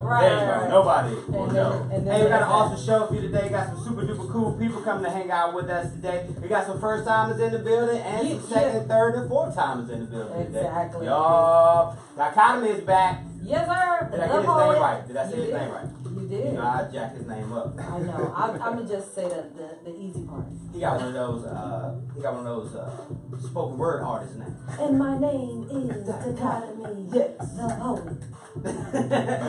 Right. There you go. Nobody will know. Hey, we got an awesome show for you today. We got some super duper cool people coming to hang out with us today. We got some first timers in the building and some second, third, and fourth timers in the building today. Exactly. Y'all, the economy is back. Yes, sir. Did I get his name right? Did I say his name right? You did. You know, I jacked his name up. I know. I'm gonna just say the easy part. He got one of those. Spoken word artists now. And my name is Dichotomy. Yes. The Holy.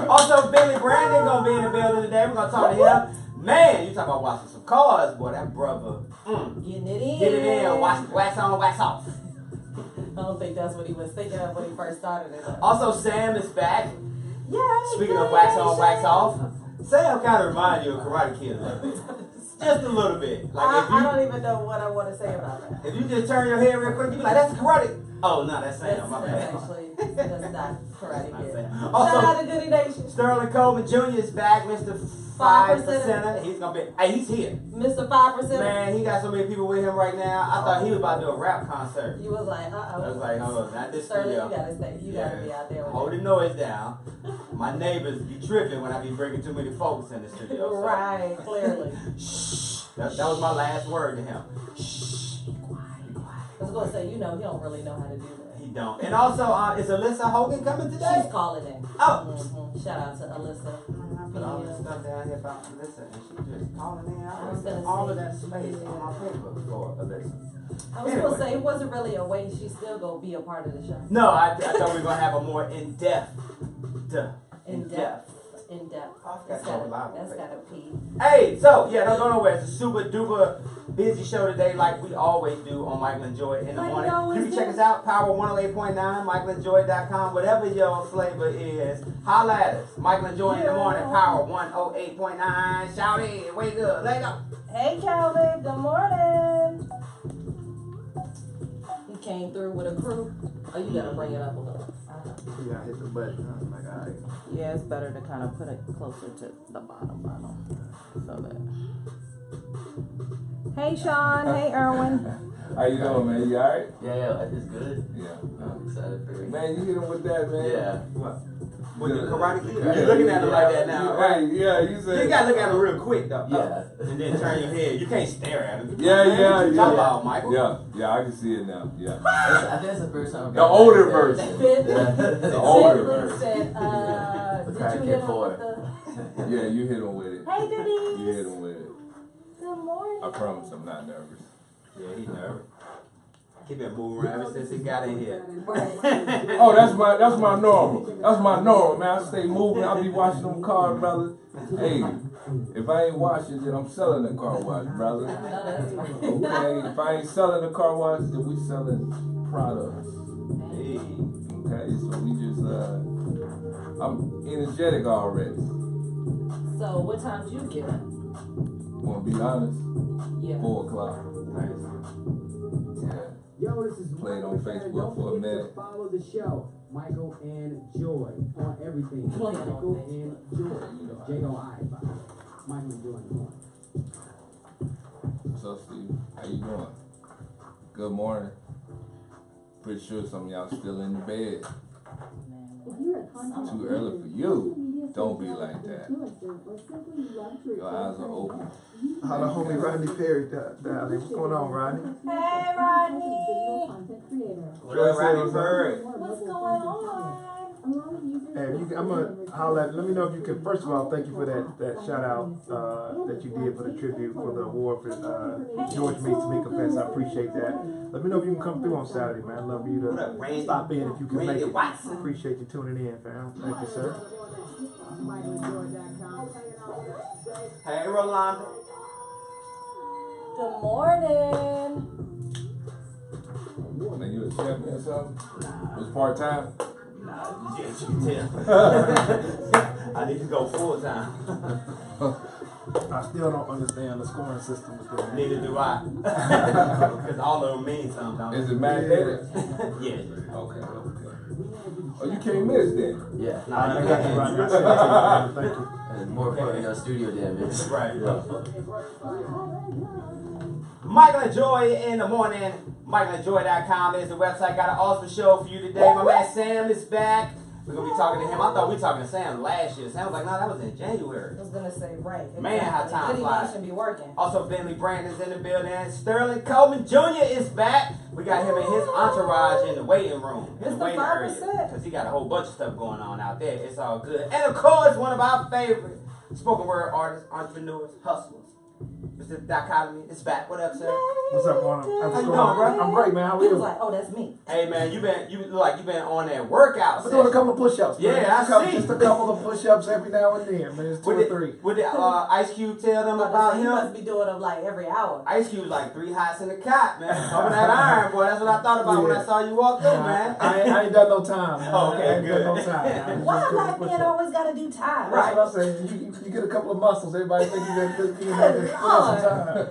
Also, Billy Brandon gonna be in the building today. We're gonna talk to him. Man, you talk about watching some cars, boy. That brother. Getting it in. Get it in. Wax on, wax off. I don't think that's what he was thinking of when he first started it. Also, Sam is back. Yeah. Speaking of wax on, wax off, Sam kind of reminds you of Karate Kid a little bit. Just a little bit. Like if you, I don't even know what I want to say about that. If you just turn your head real quick, you be like, that's Karate. Oh, no, that's Sam. My bad. That's not Karate Kid. Also, shout out to Goody Nation. Sterling Coleman Jr. is back, Mr. 5%. He's gonna be. Hey, he's here. Mr. 5%. Man, he got so many people with him right now. I thought he was about to do a rap concert. You was like, I was like, hold on, not this Sterling, studio. you gotta stay. You gotta be out there. Hold the noise down. My neighbors be tripping when I be bringing too many folks in the studio. So. Right, clearly. Shh. That was my last word to him. Shh. Be quiet. I was gonna say, you know, he don't really know how to do that. He don't. And also, is Alyssa Hogan coming today? She's calling in. Oh. Shout out to Alyssa. I put all this stuff down here about Alyssa, and she just calling in. I was all of that space on my paper for Alyssa. I was gonna say it wasn't really a waste. She's still gonna be a part of the show. No, I thought we were gonna have a more in-depth. That's gotta pee. Hey, so yeah, don't go nowhere. It's a super duper busy show today, like we always do on Michael and Joy in the morning. You can check us out, Power 108.9, michaelandjoy.com, whatever your flavor is. Holla at us, Michael and Joy in the morning, Power 108.9. Shout it, wake up, let go. Hey Calvin, good morning. He came through with a crew. Oh, you gotta bring it up a little. Yeah, I hit the button. I was like, all right. Yeah, it's better to kind of put it closer to the bottom. So that. Hey, Sean. Hey, Erwin. How you doing, man? You all right? Yeah, it's good. Yeah. I'm excited for it. Man, you hit him with that, man. Yeah. What? With the Karate Kid? You're looking at him like that now, right? Yeah, you said. You gotta look at him real quick, though. Yeah. And then turn your head. You can't stare at him. Yeah. Talk about Michael. Yeah, I can see it now. Yeah. I think that's the first time. The older version. The older version. Said, the did you hit him with the... Yeah, you hit him with it. Hey, Diddy. You hit him with it. Good morning. I promise I'm not nervous. Yeah, he's nervous. He been moving around ever since he got in here. Oh, that's my normal. That's my normal, man. I stay moving. I be washing them cars, brother. Hey, if I ain't washing, then I'm selling the car wash, brother. Okay, if I ain't selling the car wash, then we selling products. Hey. Okay, so we just I'm energetic already. So what time did you get up? Wanna be honest? Yeah. 4 o'clock. Nice. Yeah. Yo, this is Played on Facebook for a minute. Follow the show, Michael and Joy, on everything. Michael and Joy. J-O-I. Michael and Joy in the morning. What's up, Steve? How you doing? Good morning. Pretty sure some of y'all still in the bed. Too early for you. Don't be like that. Your eyes are open. How the homie Rodney Perry down there? What's going on, Rodney? Hey, Rodney. What up, Rodney Perry? What's going on? Hey, I'm gonna holler at, let me know if you can. First of all, thank you for that shout out that you did for the tribute for the award for George Meets Tamika Fest. I appreciate that. Let me know if you can come through on Saturday, man. I'd love you to stop in if you can make it. Appreciate you tuning in, fam. Thank you, sir. Hey, Rolanda. Good morning. Man, you a champion or something? Was part-time? Nah, yes, you can tell. I need to go full time. I still don't understand the scoring system with them. Neither do I. Because all of them mean something. Is it mandated? Yeah. Okay. Oh, you can't miss then. Yeah. Nah, I you got you, can't. Rodney. I sent it to you, man. Thank you. And more important, your studio damage. Right. Michael and Joy in the morning. MichaelAndJoy.com is the website. Got an awesome show for you today. My man Sam is back. We're gonna be talking to him. I thought we were talking to Sam last year. Sam was like, no, that was in January. I was gonna say, right. Man, how time Goody flies. Nation be working. Also, Bentley Brandon's in the building. Sterling Coleman Jr. is back. We got him and his entourage in the waiting room, in the Mr. waiting area, 5%. because he got a whole bunch of stuff going on out there. It's all good. And of course, one of our favorite spoken word artists, entrepreneurs, hustlers, Mr. Dichotomy is back. What up, sir? What's up, Warner? How you doing, bro? I'm great, man. How are He was you? like, oh, that's me. Hey, man, you look like you've been on that workout I'm doing a session. couple of push-ups. Man. Yeah, just I see. Just a couple of push-ups every now and then, man. It's 2 or 3. What did Ice Cube tell them about He him? must be doing them like every hour. Ice Cube's like 3 hots in the cot, man. Over that iron, boy. That's what I thought about when I saw you walk through, man. I ain't done no time. Man. Okay, I ain't good. done no time. Why black men always gotta do time? Right. That's what I'm saying. You get a couple of muscles, everybody think you put on some time.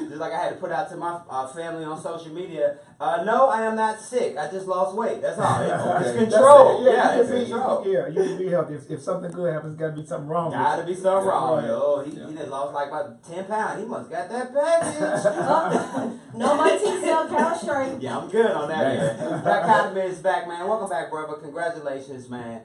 Just like I had to put out to my family on social media, no, I am not sick. I just lost weight. That's all. It's That's control. it. Yeah, you it's can be, control. you can be healthy. If something good happens, gotta be something wrong. Gotta be something wrong, Right. yo. He done lost like about 10 pounds. He must got that package. No, my T-cell count straight. Yeah, I'm good on that, man. Black Cotton is back, man. Welcome back, brother. Congratulations, man.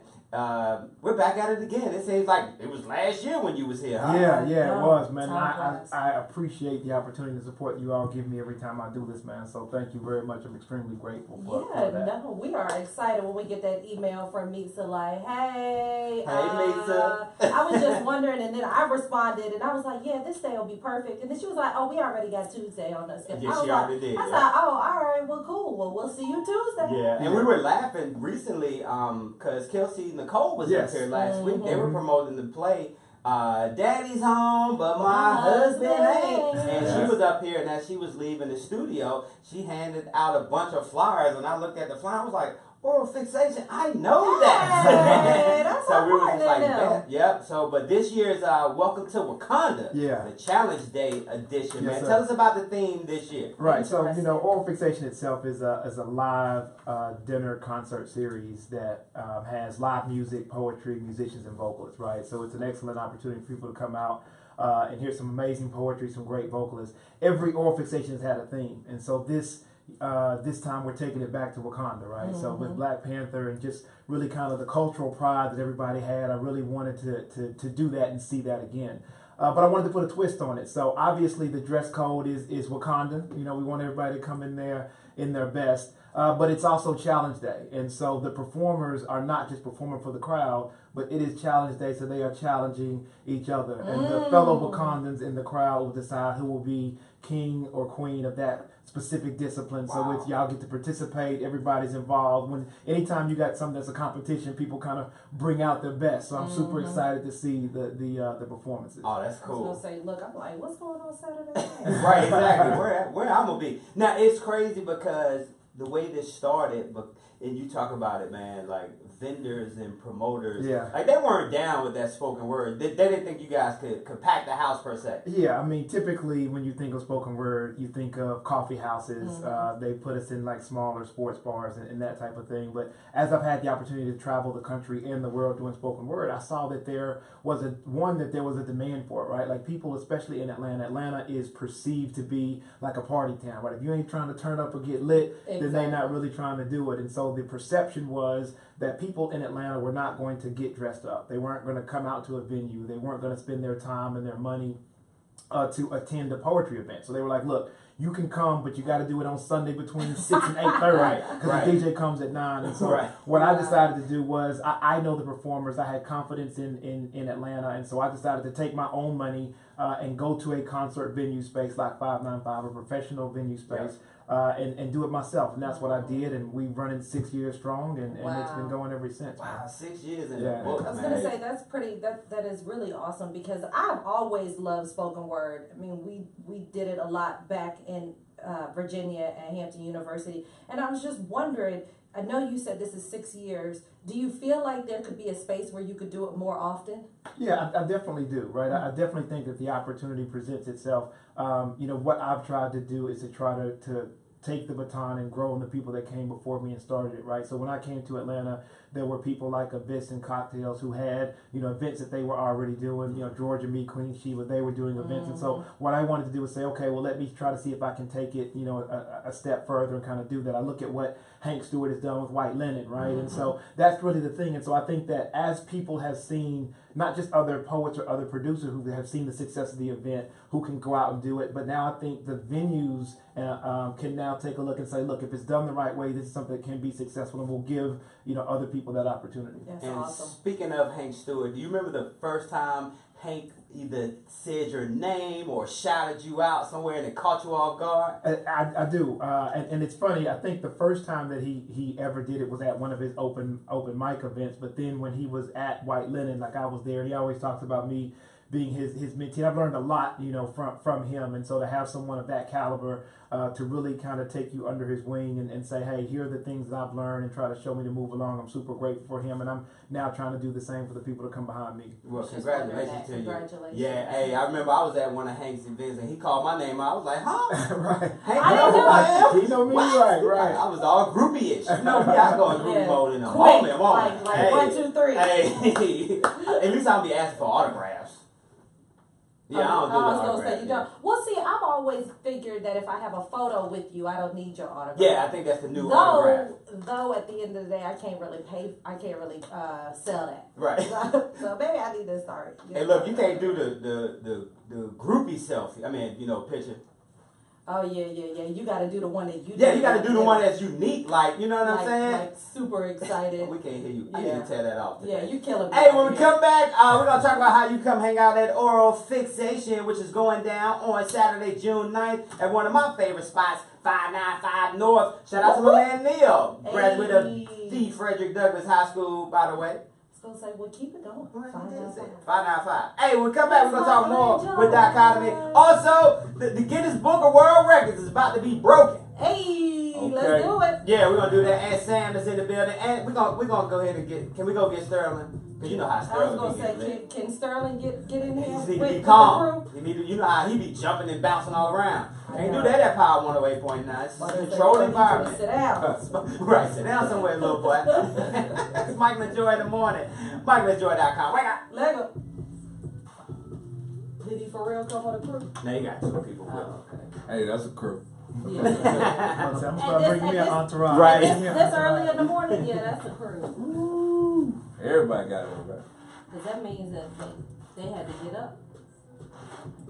We're back at it again. It seems like it was last year when you was here, huh? Yeah, it No, was, man. time flies. I appreciate the opportunity to support you all give me every time I do this, man. So thank you very much. I'm extremely grateful for that. No, we are excited when we get that email from Meetza like, hey, Meetza. I was just wondering, and then I responded, and I was like, yeah, this day will be perfect. And then she was like, oh, we already got Tuesday on the schedule. Yeah, I was she like, already did. I Yeah. said, oh, all right, well, cool. Well, we'll see you Tuesday. Yeah, and we were laughing recently because Kelsey Nicole was Yes. up here last week. They were Mhm. promoting the play Daddy's Home, but my husband ain't. And she was up here, and as she was leaving the studio, she handed out a bunch of flyers, and I looked at the flyer, I was like, oral fixation, I know that. Hey, that's So my we were just partner like, now. that. Yep. So, but this year's Welcome to Wakanda, Yeah. the Challenge Day edition, Yes, man. sir. Tell us about the theme this year. Right, so Interesting. oral fixation itself is a live dinner concert series that has live music, poetry, musicians, and vocalists. Right, so it's an excellent opportunity for people to come out and hear some amazing poetry, some great vocalists. Every oral fixation has had a theme, and so this time we're taking it back to Wakanda. Right, so with Black Panther and just really kind of the cultural pride that everybody had, I really wanted to do that and see that again. But I wanted to put a twist on it. So obviously the dress code is Wakandan. You know, we want everybody to come in there in their best. But it's also Challenge Day. And so the performers are not just performing for the crowd, but it is Challenge Day, so they are challenging each other. And the fellow Wakandans in the crowd will decide who will be king or queen of that specific discipline. So it's y'all get to participate, everybody's involved. Anytime you got something that's a competition, people kind of bring out their best. So I'm super excited to see the performances. Oh, that's I cool. was gonna say, look, I'm like, what's going on Saturday night? Right, exactly. Where I'm gonna be. Now it's crazy because the way this started, and you talk about it, man, like vendors and promoters, Yeah. like they weren't down with that spoken word. They didn't think you guys could pack the house per se. Yeah, I mean, typically when you think of spoken word, you think of coffee houses. They put us in like smaller sports bars and that type of thing. But as I've had the opportunity to travel the country and the world doing spoken word, I saw that there was a demand for it, right? Like people, especially in Atlanta. Atlanta is perceived to be like a party town, right? If you ain't trying to turn up or get lit, then they're not really trying to do it. And so the perception was that people in Atlanta were not going to get dressed up. They weren't going to come out to a venue. They weren't going to spend their time and their money to attend a poetry event. So they were like, look, you can come, but you got to do it on Sunday between 6 and 8:30 because the DJ comes at 9. And so what I decided to do was, I know the performers. I had confidence in Atlanta, and so I decided to take my own money and go to a concert venue space like 595, a professional venue space, and do it myself. And that's what I did, and we've run it 6 years strong, and it's been going ever since. Wow, 6 years in the Yeah. book, I was man. gonna say that is really awesome because I've always loved spoken word. I mean, we did it a lot back in Virginia at Hampton University, and I was just wondering. I know you said this is 6 years. Do you feel like there could be a space where you could do it more often? Yeah, I definitely do, right? I definitely think that the opportunity presents itself. What I've tried to do is to try to take the baton and grow on the people that came before me and started it, right? So when I came to Atlanta, there were people like Abyss and Cocktails who had, events that they were already doing. Georgia Me, Queen Sheba, they were doing events. And so what I wanted to do was say, okay, well, let me try to see if I can take it, a step further and kind of do that. I look at what Hank Stewart has done with White Linen, right? And so that's really the thing. And so I think that as people have seen, not just other poets or other producers who have seen the success of the event, who can go out and do it, but now I think the venues can now take a look and say, look, if it's done the right way, this is something that can be successful, and will give other people that opportunity. That's And awesome. speaking of Hank Stewart, do you remember the first time Hank either said your name or shouted you out somewhere and it caught you off guard? I do, and it's funny. I think the first time that he ever did it was at one of his open mic events. But then when he was at White Linen, like I was there, and he always talks about me being his mentee. I've learned a lot, from him, and so to have someone of that caliber to really kind of take you under his wing and say, hey, here are the things that I've learned, and try to show me to move along. I'm super grateful for him, and I'm now trying to do the same for the people that come behind me. Well, Just congratulations wondering to that. you. Congratulations. Yeah, hey, I remember I was at one of Hank's events and he called my name out. I was like, huh? Right. Hank, I you know didn't who I am? You know me, What? right. I was all groupie-ish. You know me, I go in groupie mode in a Quick, moment. like Hey. 1, 2, 3. Hey, at least I'll be asking for autographs. Yeah, I don't do I was gonna autographs. say you don't. Well, see, I've always figured that if I have a photo with you, I don't need your autograph. Yeah, I think that's the new autograph. Though at the end of the day, I can't really sell that. Right. So maybe I need to start. Hey, look, you can't do the groupie selfie. I mean, picture. Oh yeah. You got to do the one that you. Yeah, you got to do the one that's unique. Like, you know what I'm saying? Like super excited. We can't hear you. I Yeah. need to tear that off today. Yeah, you killing me. Hey, when we come back, we're going to talk about how you come hang out at Oral Fixation, which is going down on Saturday, June 9th at one of my favorite spots, 595 North. Shout out to my man Neil, graduate of the Frederick Douglass High School, by the way. I was gonna say, well, keep it going. 595. Hey, when we come back, we're going to talk more with Dichotomy. Also, the Guinness Book of World Records is about to be broken. Hey, Okay. let's do it. Yeah, we're gonna do that. And Sam is in the building, and we're gonna go ahead and can we go get Sterling? Cause you know how I was Sterling gonna be say, getting lit. can Sterling get in He here just with need to be the calm. crew? You know how he be jumping and bouncing all around. Can't do that at Power 108.9. It's a Well, controlled they environment. Sit down. Right, sit down somewhere, little boy. It's Michael and Joy in the morning. MichaelandJoy.com. Wake up. Lego. Did he for real come on the crew? Now you got 2 people with him. Oh, okay. Hey, that's a crew. Yeah. I'm gonna start bringing me an entourage. Right. This early in the morning? Yeah, that's the crew. Everybody got it, right? Because that means that they had to get up.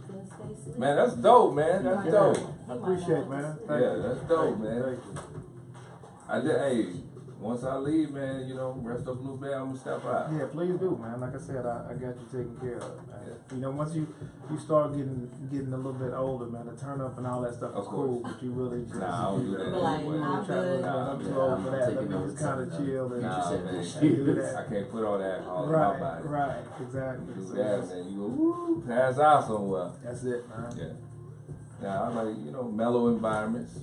Couldn't stay asleep. Man, that's dope, man. That's dope. I appreciate it, man. Thank Yeah, you. that's dope, Thank you. man. Thank you. Hey, once I leave, man, rest up a little bit, I'm gonna step out. Yeah, please do, man. Like I said, I got you taken care of, man. Yeah. Once you start getting a little bit older, man, the turn up and all that stuff Of is cool, course. but you really just Nah, I don't do that Like, anyway. I'm good. I'm too old for that. Let me just kind of chill and Nah, said man. do that. I can't put all that alcohol in my Right, body. right, exactly. You So do that, that's- man. You go, woo, pass out somewhere. That's it, man. Yeah. Now, I like, mellow environments.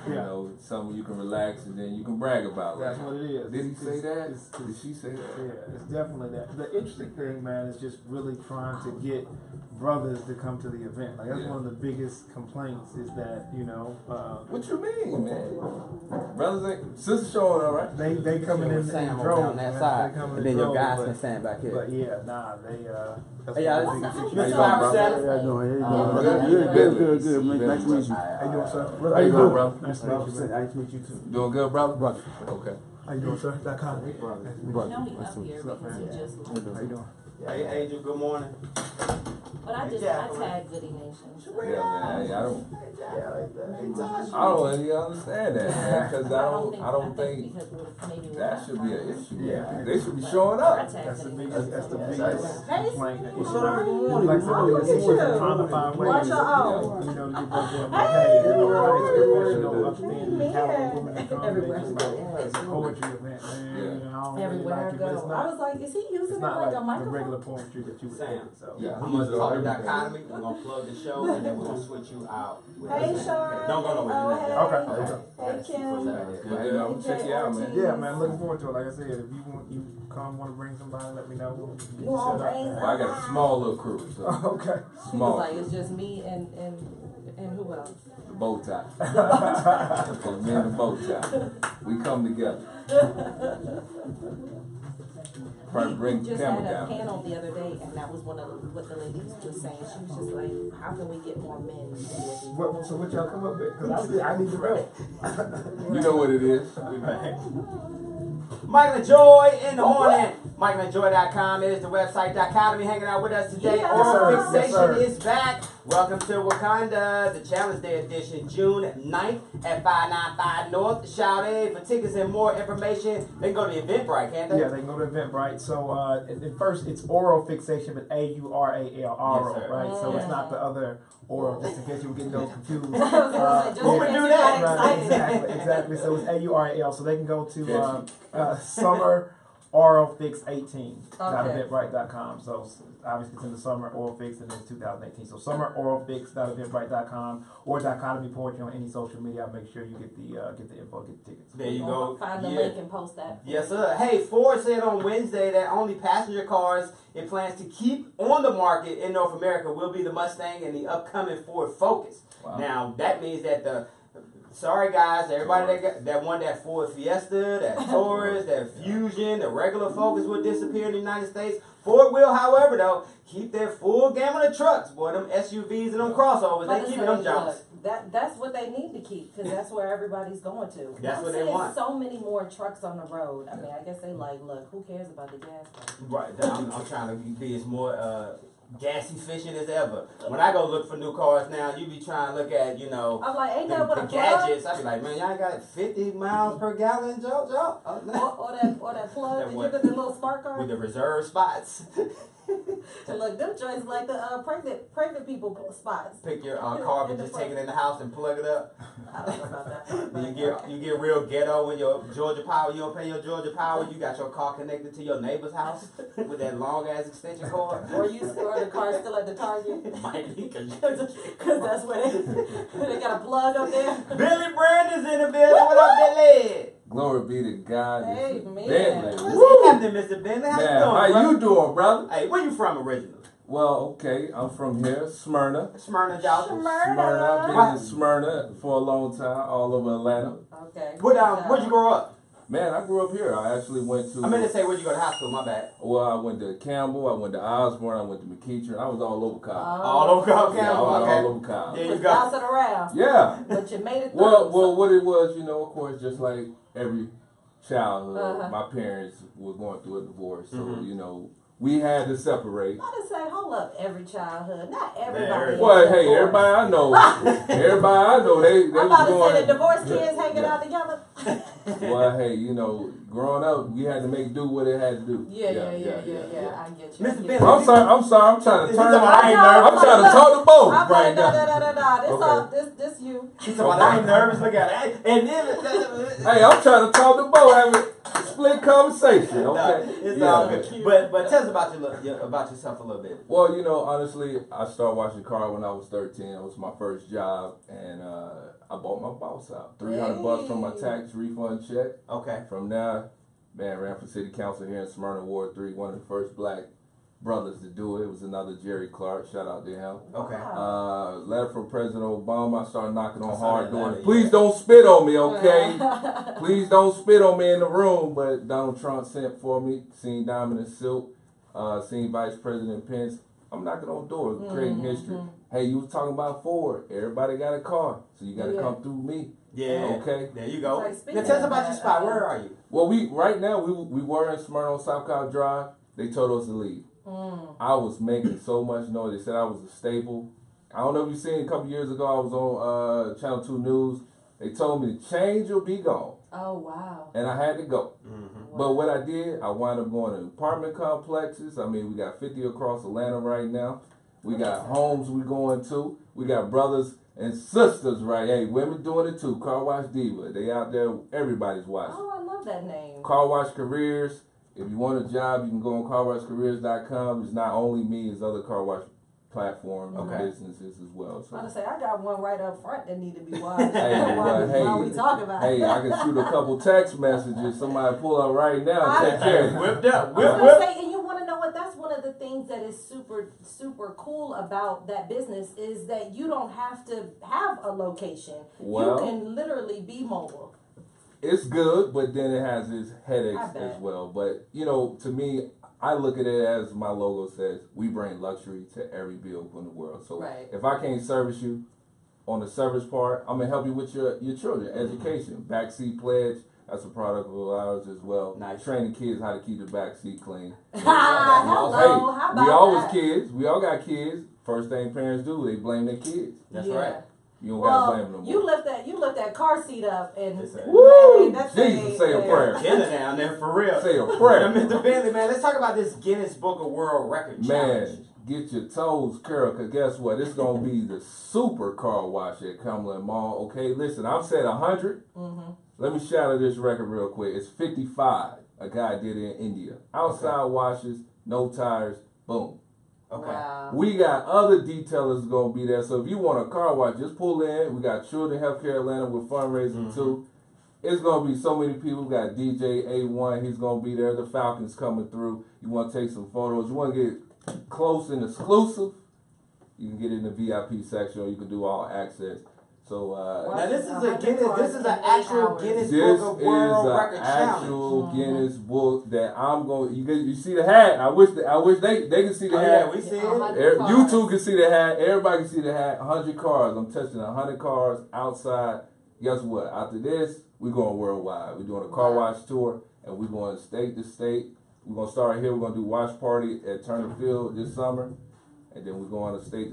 Yeah. Something you can relax and then you can brag about. That's Like, what it is. did he say that? It's- Did she say that? Yeah, it's definitely that. The interesting thing, man, is just really trying to get brothers to come to the event. Like that's Yeah. one of the biggest complaints is that What you mean, man? Brothers ain't, sisters showing up, right? they coming in Sam over droves. on that man. side, They coming and in then your droves, guys but- can stand back here. But yeah, nah, they that's Hey, y'all, one of the this biggest is issues. Mr. Robert How y'all doing? How you doing? Good. Nice to meet you. How you doing, sir? How you doing, brother? Nice to meet you, man. Nice to meet you too. Doing good, brother? Brother. Okay. How you doing, sir? .com. You know he up here because he just How you doing? Hey, Angel, good morning. But I tagged Goody Nation. So. Yeah, man. I don't really understand that, man, because I don't think because maybe that should be an issue. Yeah. They should be showing I up. tagged That's the Goody biggest. Nation. That's the Yeah, biggest Hey, complaint. That What's you up? like How are it's you? trying to find ways. Watch your own. To get brothers in. Like, hey, professional, upstanding, caliber women to come. Everywhere. It's a poetry event, man. Yeah. I don't really Everywhere like I it, but it's go. not. I was like, is he using It's it not like a like the microphone? regular poetry that you would Sam. think. So Yeah. I'm gonna talk to Dichotomy. We're gonna plug the show, and then we're gonna switch you out. Hey, Sean. Don't go nowhere. Oh, You're not hey. there. Okay. Hey, Kim. But, hey, I'm gonna check you out, man. yeah, man, looking forward to it. Like I said, if you want to bring somebody, let me know. We'll get You want set up, brains? man. Well, I got a small little crew, so Okay. He was small. like, it's just me and who else? The bow tie. Because me and the bow tie. We come together. Probably bring We the just camera had a down. panel the other day and that was one of what the ladies was saying. She was just like, how can we get more men to do it? So what y'all come up with? Because I need to know. You know what it is. Michael and Joy in the morning. MichaelandJoy.com is the website.com. Hanging out with us today. Yeah. Oral Yes, sir. Fixation Yes, is back. Welcome to Wakanda, the Challenge Day edition, June 9th at 595 North. Shout out for tickets and more information. They can go to Eventbrite, can't they? Yeah, they can go to Eventbrite. So at first it's oral fixation, but AURAL, Yes, sir. right? So it's not the other oral, just in case you were getting those confused. Who would do that? Right, exactly. So it's AURAL. So they can go to Summer Oral Fix 18 .eventbrite.com. So obviously it's in the summer oral fix and it's 2018. So summer oral fix .eventbrite.com or Dichotomy Poetry on any social media. I'll make sure you get the info, get the tickets. There you go. Find the link and post that. Yes, sir. Hey, Ford said on Wednesday that only passenger cars it plans to keep on the market in North America will be the Mustang and the upcoming Ford Focus. Wow. Now, that means that sorry guys, everybody that won that Ford Fiesta, that Taurus, that Fusion, the regular Focus will disappear in the United States. Ford will, however, though, keep their full gamut of trucks. Boy, them SUVs and them crossovers, they keeping them jumps. That's what they need to keep, because that's where everybody's going to. That's what they seeing want. So many more trucks on the road. I mean, I guess they like, look, who cares about the gas price? Right, I'm trying to be as more gas efficient as ever. When I go look for new cars now, you be trying to look at, I'm like, ain't that what the a plug? gadgets. I be like, man, y'all got 50 miles per gallon, Joe? Or that plug. That Did you what? get the little smart card? With the reserve spots. Look, them joints like the pregnant people spots. Pick your car and just take it in the house and plug it up. I don't know about that. Then you get real ghetto when your Georgia Power, you don't pay your Georgia Power, you got your car connected to your neighbor's house with that long ass extension cord. Or the car's still at the Target. Might be Because that's where they got a plug up there. Billy Brandon's in the building. What up, Billy? Glory be to God. Hey, man. What's Woo! happening, Mr. Bentley? How you Man, doing, how brother? you doing, brother? Hey, where you from originally? Well, okay, I'm from here, Smyrna. Smyrna, Georgia. Smyrna. I've been in Smyrna for a long time, all over Atlanta. Okay. Where'd you grow up? Man, I grew up here. I actually went to. I meant to say where'd you go to high school, my bad. Well, I went to Campbell, I went to Osborne, I went to McEachern. I was all over college. All over Campbell, Yeah, I was okay. all over college. There you Just go. bouncing around. Yeah. But you made it through. Well, what it was, of course, just like every childhood, my parents were going through a divorce, so we had to separate. I just say, hold up, every childhood, not everybody. everybody. Well, hey, everybody I know, they I'm was about to going. say the divorced kids hanging out together. Well, hey, growing up, we had to make do what it had to do. Yeah. I get you. Mr. Bentley. I'm sorry. I'm trying to turn. I ain't nervous. I'm trying to talk to both I'm right like, now. This you. He's talking about, I ain't nervous. Look at it. And then, Hey, I'm trying to talk to both. Having a split conversation. Okay. it's all good. But tell us about yourself a little bit. Well, honestly, I started washing car when I was 13. It was my first job, and I bought my boss out. $300 from my tax refund check. Okay. From there, man, ran for city council here in Smyrna, Ward 3. One of the first black brothers to do it. It was another Jerry Clark. Shout out to him. Okay. Letter from President Obama. I started knocking on I saw hard that doors. letter, Please don't spit on me, okay? Please don't spit on me in the room. But Donald Trump sent for me. Seen Diamond and Silk. Seen Vice President Pence. I'm knocking on doors, creating history. Hey, you was talking about Ford. Everybody got a car, so you got to come through me. Yeah. Okay. There you go. Like, Now tell us about your spot. Where are you? Well, right now we were in Smyrna on South Cobb Drive. They told us to leave. I was making so much noise. They said I was a staple. I don't know if you've seen a couple years ago. I was on Channel 2 News. They told me the change will be gone. Oh, wow. And I had to go. But what I did, I wound up going to apartment complexes. I mean, we got 50 across Atlanta right now. We got homes we going to. We got brothers and sisters, right? Hey, women doing it too. Car Wash Diva. They out there. Everybody's watching. Oh, I love that name. Car Wash Careers. If you want a job, you can go on carwashcareers.com. It's not only me, it's other car wash platforms and businesses as well. So. I was gonna say, I got one right up front that need to be watched. Hey, while we talk about it. hey, I can shoot a couple text messages. Somebody pull up right now and take care of it. Whipped up. I was gonna say, and you want to know what? That's one of the things that is super, super cool about that business is that you don't have to have a location. Well, you can literally be mobile. It's good, but then it has its headaches I bet. as well. But, to me, I look at it as my logo says, we bring luxury to every vehicle in the world. So Right. if I can't service you on the service part, I'm gonna help you with your children education. Backseat Pledge, that's a product of ours as well. Nice. Training kids how to keep the backseat clean. Hello, how about we all that? was kids. We all got kids. First thing parents do, they blame their kids. That's Yeah. right. You don't gotta blame them no more. You lift that car seat up and Woo! that's Jesus, say a prayer. Killer down there for real. Say a prayer. Mr. Bentley, man, let's talk about this Guinness Book of World Record challenge. Man, get your toes curled, because guess what? It's going to be the super car wash at Cumberland Mall. Okay, listen, I'm saying 100. Mm-hmm. Let me shatter this record real quick. It's 55. A guy did it in India. Outside washes, no tires, boom. Okay. Wow. We got other detailers going to be there. So if you want a car wash, just pull in. We got Children Healthcare Atlanta with fundraising too. It's going to be so many people. We got DJ A1. He's going to be there. The Falcons coming through. You want to take some photos. You want to get close and exclusive. You can get in the VIP section, or you can do all access. So now this is a Guinness. This is an actual Guinness Book of World Record challenge. actual Guinness book that I'm going. You see the hat. I wish they can see the Oh, hat. yeah, we see it. You two can see the hat. Everybody can see the hat. 100 cars. I'm testing 100 cars outside. Guess what? After this, we're going worldwide. We're doing a car wash tour, and we're going state to state. We're going to start here. We're going to do wash party at Turner Field this summer, and then we're going to state.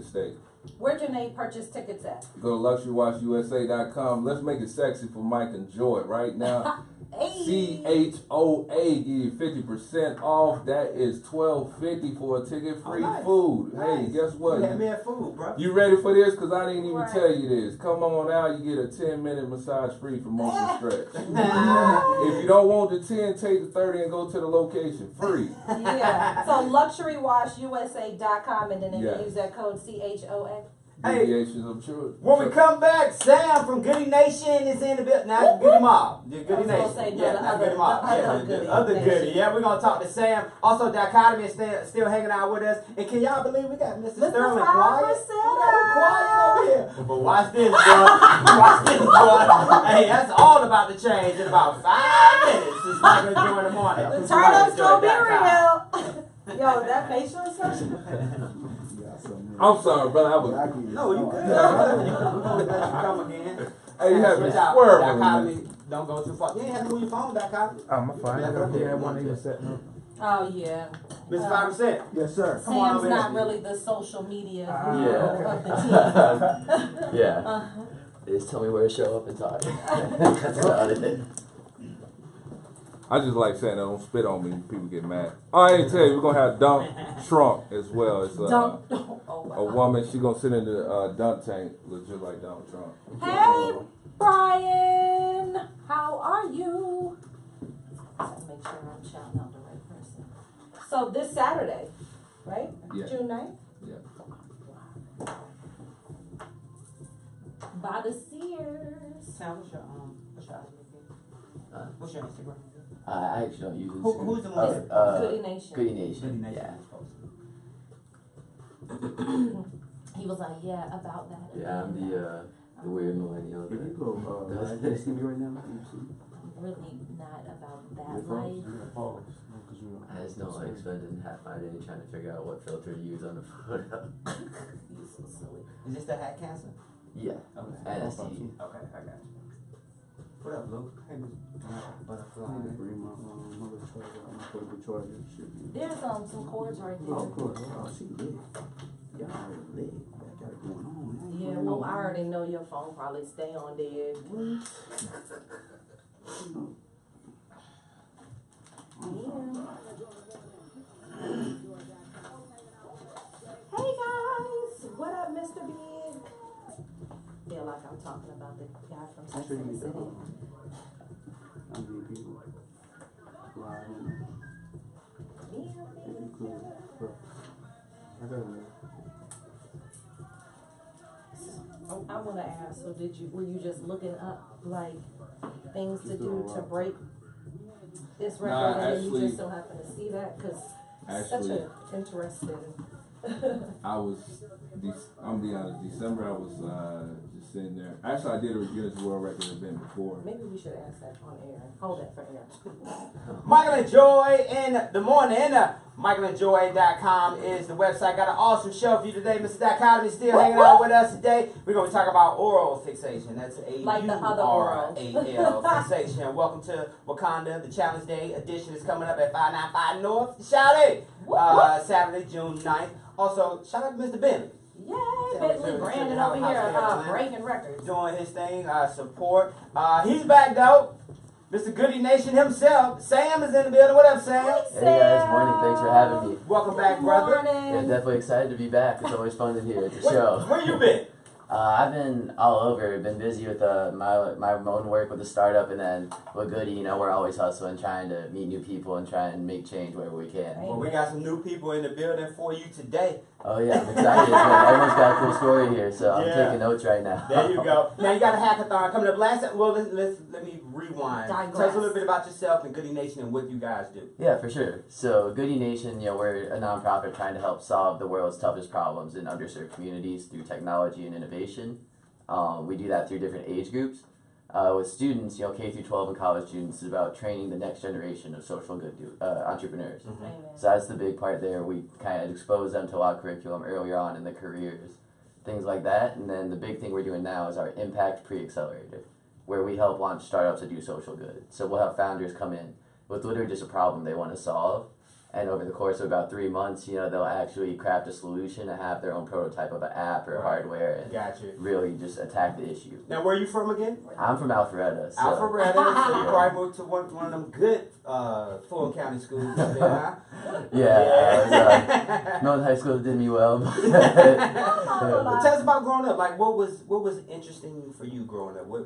Where can they purchase tickets at? Go to luxurywashusa.com. Let's make it sexy for Mike and Joy right now. Hey. CHOA give you 50% off. That is $12.50 for a ticket, free nice. Food. Nice. Hey, guess what? You had me at food, bro. You ready for this? Because I didn't even Right. tell you this. Come on out. You get a 10-minute massage free for motion stretch. If you don't want the 10, take the 30 and go to the location. Free. Yeah. So luxurywashusa.com and then they Yeah. can use that code CHOA. Hey. Deviations of children. When we come back, Sam from Goody Nation is in the building. Now, Goody Mob. The Goody I was gonna Nation. say, no, Yeah, the not other- Goody Mob. the Yeah, other the Goody other Nation. Goody. Yeah, we're going to talk to Sam. Also, Dichotomy is still hanging out with us. And can y'all believe we got Mr. Sterling quiet? We got him quiet over here. But watch this, boy. Watch this, boy. Hey, that's all about to change in about 5 minutes. It's not going to do in the morning. The turn-up's gonna be real. Yo, that facial expression. I'm sorry, brother. I was. No, you good. We're going to let you come again. Hey, you have me Switch out. swerving. Dichotomy, don't go too far. You ain't have to move your phone, Dichotomy. I'm fine. Yeah, Yeah, one even setting up. Oh yeah. Mr. 5%. Yes, sir. Come on Sam's over not here. really the social media Yeah. of the team. Yeah. They just tell me where to show up and talk. That's about it. I just like saying that. Don't spit on me. People get mad. Oh, I didn't tell you. We're going to have Dunk Trump as well. It's Don't. Oh, wow. a woman. She's going to sit in the dunk tank. Look just like Donald Trump. Hey, Brian. How are you? Let's make sure I'm shouting out the right person. So this Saturday, right? Yeah. June 9th? Yeah. By the Sears. Sam, what's your what's your Instagram? I actually don't use it. Who's the one? Goody Nation. Goody Nation. Goody Nation. Yeah. He was like, yeah, about that. Yeah, I'm the weird millennial. If you go, I can see me right now. Can you see? Really not about Your that phones? life. You gotta pause. Because you I just don't like spending half my day trying to figure out what filter to use on the photo. You so silly. Is this the hat cancer? Yeah. Okay. And STD. Okay, I got you. What up, Luke? Hey, butterfly. I need to bring my mother's charger. I'm gonna put a good charger. Should be. There's some chords right there. Oh, of course. Oh, she lit. Y'all already lit. That got it going on. Yeah, well, I already know your phone probably stay on dead. Hey guys, what up, Mr. Big? Feel like I'm talking about the guy from Sex Sure you and the need City. I'm getting people live on if you could. Bro. I got it. I want to ask. So, were you just looking up like things to do to break this record, Nah, and then you actually- just so happen to see that? Because such Actually, an interesting. I was I'm gonna be honest. December, I was just sitting there. Actually, I did a Guinness World Record event before. Maybe we should ask that on air. Hold that for air. Michael and Joy in the morning. MichaelandJoy.com is the website. Got an awesome show for you today. Mr. Dichotomy still hanging out with us today. We're going to talk about oral fixation. That's Like the other oral. A-U-R-A-L fixation. Welcome to Wakanda. The Challenge Day edition is coming up at 595 North. Shout out! Saturday, June 9th. Also, shout out to Mr. Bentley. Yay! Bentley Brandon over here breaking records. Doing his thing, support. He's back though. Mr. Goody Nation himself. Sam is in the building. What up, Sam? Hey, Hey guys, morning. Thanks for having me. Welcome back, brother. Yeah, definitely excited to be back. It's always fun to hear at the Where show. you been? I've been all over. Been busy with my own work with the startup, and then with Goody, you know, we're always hustling, trying to meet new people and try and make change wherever we can. Well, we got some new people in the building for you today. Oh yeah, I'm excited. Everyone's got a cool story here, so I'm Yeah. taking notes right now. There you go. Now you got a hackathon coming up. Let me rewind. Digress. Tell us a little bit about yourself and Goody Nation and what you guys do. Yeah, for sure. So Goody Nation, you know, we're a nonprofit trying to help solve the world's toughest problems in underserved communities through technology and innovation. We do that through different age groups. With students, you know, K through 12 and college students, is about training the next generation of social good entrepreneurs. Amen. So that's the big part there. We kind of expose them to a lot of curriculum earlier on in their careers, things like that. And then the big thing we're doing now is our Impact Pre-Accelerator, where we help launch startups that do social good. So we'll have founders come in with literally just a problem they want to solve. And over the course of about 3 months, you know, they'll actually craft a solution and have their own prototype of an app or hardware and Gotcha. really just attack the issue. Now, where are you from again? I'm from Alpharetta. So. Alpharetta. So you probably moved to one of them good Fulton County schools up there, huh? Yeah. North High School did me well. But tell us about growing up. Like, what was interesting for you growing up? What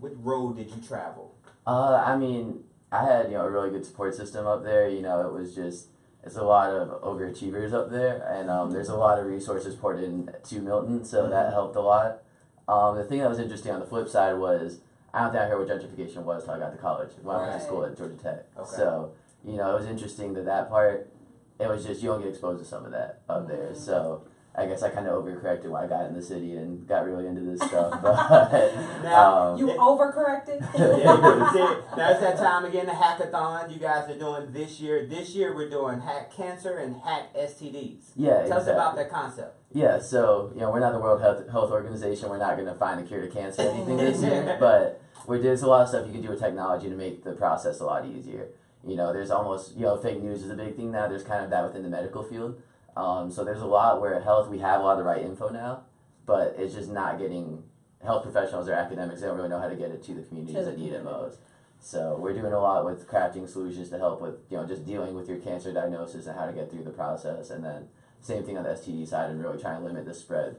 road did you travel? I mean, I had, you know, a really good support system up there. You know, it's a lot of overachievers up there, and there's a lot of resources poured into Milton, so that helped a lot. The thing that was interesting on the flip side was, I don't think I heard what gentrification was until I got to college, when I went to school at Georgia Tech. Okay. So, you know, it was interesting that part, it was just, you don't get exposed to some of that up there. So I guess I kind of overcorrected when I got in the city and got really into this stuff. But Now, You overcorrected? Yeah, you did. Now it's that time again, the hackathon you guys are doing this year. This year we're doing hack cancer and hack STDs. yeah, Tell us exactly. about that concept. Yeah, so, you know, we're not the World Health Organization. We're not going to find a cure to cancer or anything this year, but there's a lot of stuff you can do with technology to make the process a lot easier. You know, there's almost, you know, fake news is a big thing now. There's kind of that within the medical field. So there's a lot where we have a lot of the right info now, but it's just not getting health professionals or academics. They don't really know how to get it to the communities that need it most. So we're doing a lot with crafting solutions to help with, you know, just dealing with your cancer diagnosis and how to get through the process. And then same thing on the STD side and really trying to limit the spread.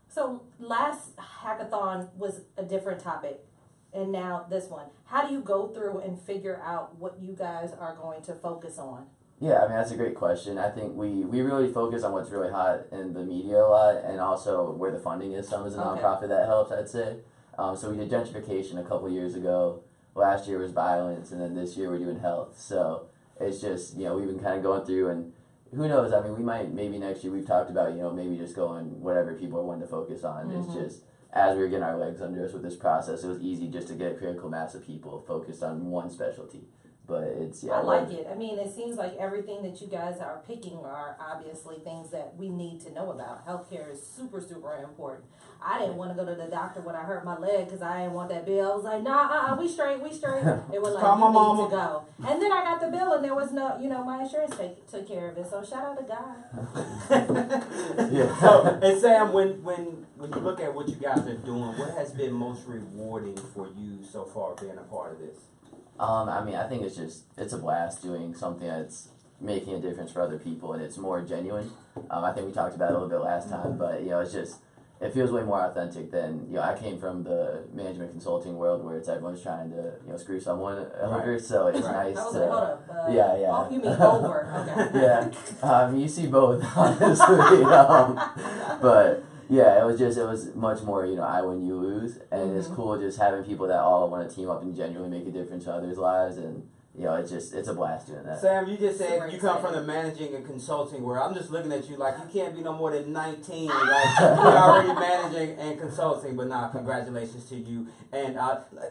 So last hackathon was a different topic, and now this one. How do you go through and figure out what you guys are going to focus on? Yeah, I mean, that's a great question. I think we really focus on what's really hot in the media a lot, and also where the funding is. Some as a nonprofit that helps, I'd say. So we did gentrification a couple years ago. Last year was violence, and then this year we're doing health. So it's just, you know, we've been kind of going through, and who knows, I mean, we might, maybe next year, we've talked about, you know, maybe just going whatever people are wanting to focus on. Mm-hmm. It's just, as we were getting our legs under us with this process, it was easy just to get a critical mass of people focused on one specialty. But it's, yeah. I like it. I mean, it seems like everything that you guys are picking are obviously things that we need to know about. Healthcare is super, super important. I didn't want to go to the doctor when I hurt my leg because I didn't want that bill. I was like, nah, we straight. It was like, Call my you mama. need to go. And then I got the bill and there was no, you know, my insurance took care of it. So shout out to God. Yeah. So, and Sam, when you look at what you guys are doing, what has been most rewarding for you so far being a part of this? I mean, I think it's a blast doing something that's making a difference for other people, and it's more genuine. I think we talked about it a little bit last time, but, you know, it feels way more authentic than, you know, I came from the management consulting world where it's everyone's trying to, you know, screw someone over, so it's nice I was to, like, hold up. yeah. Oh, you mean over. Okay. Yeah, you see both, honestly, but yeah, it was much more, you know, I win, you lose, and it's cool just having people that all want to team up and genuinely make a difference to others' lives, and you know, it's a blast doing that. Sam, you just said Super you come from excited. the managing and consulting world. I'm just looking at you like you can't be no more than 19. Like you're already managing and consulting, but nah, congratulations to you. And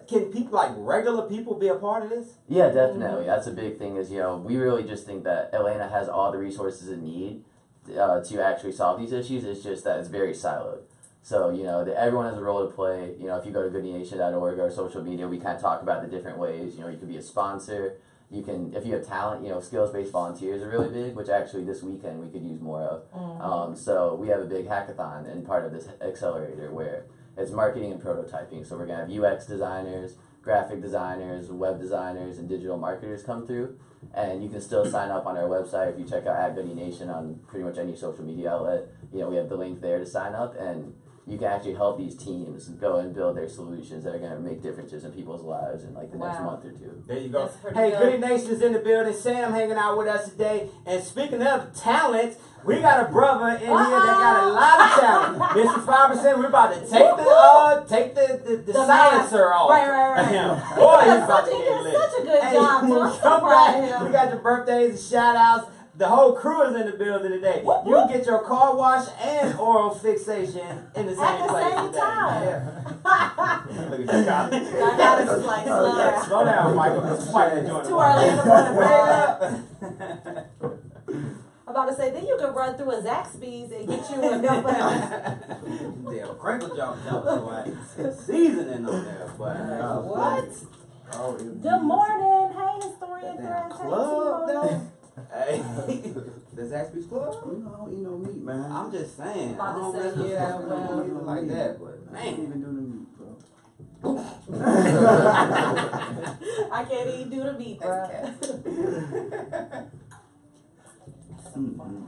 can people, like regular people, be a part of this? Yeah, definitely. That's a big thing. Is, you know, we really just think that Atlanta has all the resources it needs to actually solve these issues. It's just that it's very siloed. So, you know, everyone has a role to play. You know, if you go to goodynation.org, our social media, we kind of talk about the different ways. You know, you can be a sponsor. You can, if you have talent, you know, skills-based volunteers are really big, which actually this weekend we could use more of. So we have a big hackathon and part of this accelerator where it's marketing and prototyping. So we're going to have UX designers, graphic designers, web designers, and digital marketers come through. And you can still sign up on our website if you check out Goody Nation on pretty much any social media outlet. You know, we have the link there to sign up, and you can actually help these teams go and build their solutions that are going to make differences in people's lives in like the next month or two. There you go. That's pretty Hey, good. Goody Nation's in the building. Sam hanging out with us today. And speaking of talent, we got a brother in here that got a lot of talent. Mr. 5%, we're about to take the silencer off. Right. Boy, he's He about does to get lit. such a good Hey, job. when I'm we so come proud of back, him. we got the birthdays and shout outs. The whole crew is in the building today. You can get your car wash and oral fixation in the same At the place same today. time. Yeah. Look at you, Colin. I gotta just like slow down. Slow down, Michael. It's too early in the morning, Wake bro. up. I'm about to say, then you can run through a Zaxby's and get you enough. Damn, crinkle jump seasoning on there, but What? Oh, Good morning. Hey, historian damn Threads. club Hey, though. Hey, the Zaxby's Club? You know, I don't eat no meat, man. I'm just saying. About I to don't say, mess with yeah, Zaxby's well. Club like that, but I can't man. even do the meat, bro. I can't even do the meat, bro.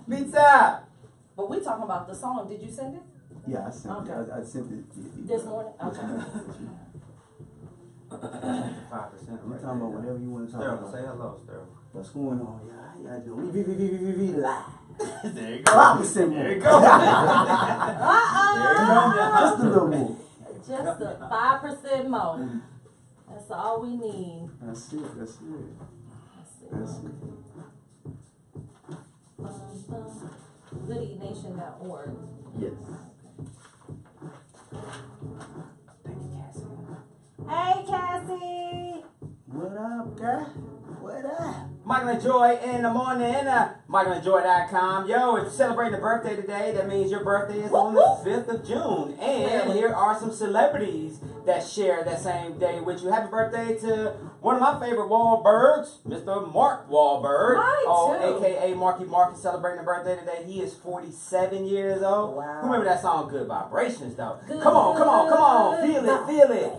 Pizza. But we talking about the song. Did you send it Yeah, I sent it. I sent it. this morning? Okay. 5%. We talking about whatever you want to talk Sterling, about. say hello, Sterling. What's going on, y'all? How y'all doing? Live. There you go. 5% There more. you go. Just a little more. Just a 5% more. That's all we need. That's it. That's it. Let's That's see. it. GoodyNation.org. Yes. Hey, Cassie. What up, guy? What up? Michael and Joy in the morning. MichaelandJoy.com. Yo, if you're celebrating a birthday today, that means your birthday is on the 5th of June. And here are some celebrities that share that same day with you. Happy birthday to one of my favorite Wahlbergs, Mr. Mark Wahlberg. Mine too. A.K.A. Marky Mark is celebrating a birthday today. He is 47 years old. Wow. Who remember that song, Good Vibrations, though? Good Come on. Feel it.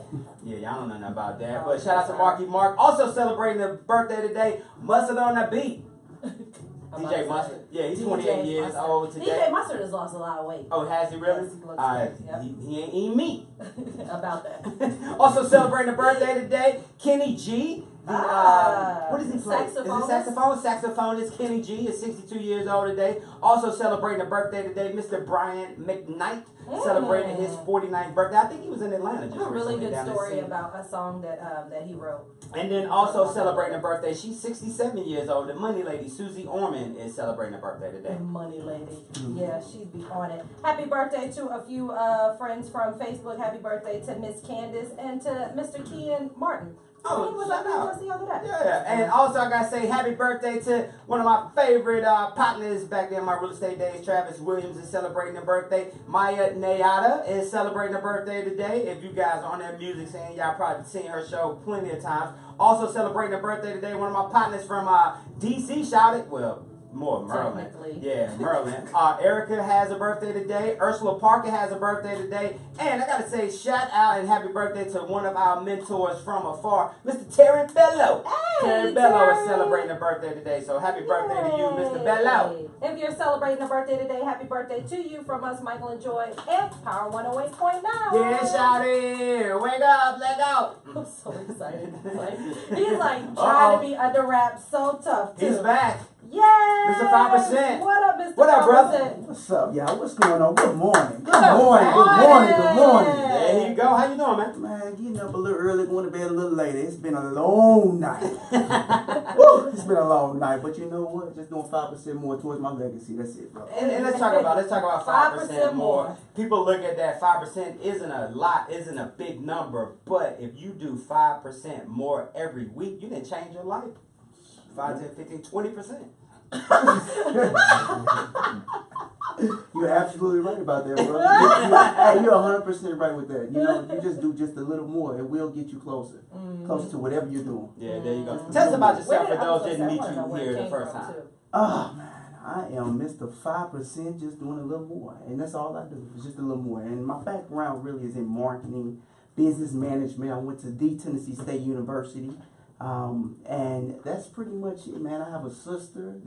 Yeah, y'all don't know nothing about that. But shout out to Marky Mark. Also celebrating a birthday today, Mustard on the Beat. DJ Mustard. Yeah, he's 28 years old today. DJ Mustard has lost a lot of weight. Oh, has he really? Yes, he looks good. Yep. He ain't eating meat. About that. Also celebrating a birthday today, Kenny G. What does he play? Is it Saxophonist? Saxophonist Kenny G is 62 years old today. Also celebrating a birthday today, Mr. Brian McKnight. Celebrating his 49th birthday. I think he was in Atlanta just A really recently good down in story Seattle. about a song that he wrote. And then also celebrating a birthday, she's 67 years old. The money lady, Susie Orman, is celebrating a birthday today. Money lady. Yeah, she'd be on it. Happy birthday to a few friends from Facebook. Happy birthday to Miss Candace and to Mr. Kean Martin. Oh, he was shout up out. with us the other day. Yeah, and also I gotta say happy birthday to one of my favorite partners back there in my real estate days. Travis Williams is celebrating a birthday. Maya Nayada is celebrating a birthday today. If you guys are on that music scene, y'all probably seen her show plenty of times. Also celebrating a birthday today, one of my partners from DC shouted, well, more Maryland. Technically. Yeah, Maryland. Erica has a birthday today. Ursula Parker has a birthday today. And I gotta say, shout out and happy birthday to one of our mentors from afar, Mr. Terry Bello. Hey, Terry Bello is Terry. celebrating a birthday today. So happy birthday to you, Mr. Bello. If you're celebrating a birthday today, happy birthday to you from us, Michael and Joy, and Power 108.9. Yeah, shout it. Wake up, let go. I'm so excited. He's like trying to be under wraps, so tough too. He's back. Yay! Mr. 5%. What up, Mr. What up, brother? 5%? What's up, y'all? What's going on? Good morning. Good up, morning. man? Good morning. Good morning. There you go. How you doing, man? Man, getting up a little early, going to bed a little later. It's been a long night. Woo, it's been a long night, but you know what? Just doing 5% more towards my legacy. That's it, bro. And let's talk about 5% more. People look at that 5% isn't a lot, isn't a big number, but if you do 5% more every week, you can change your life. 5, 10, 15, 20%. You're absolutely right about that, bro. You're 100% right with that. You know, you just do just a little more, it will get you closer, closer to whatever you're doing. Yeah, there you go. Tell us about yourself for those that didn't meet I wanna know you where it here the came first from, time. too. Oh man, I am Mr. 5%, just doing a little more, and that's all I do. It's just a little more. And my background really is in marketing, business management. I went to the Tennessee State University, and that's pretty much it, man. I have a sister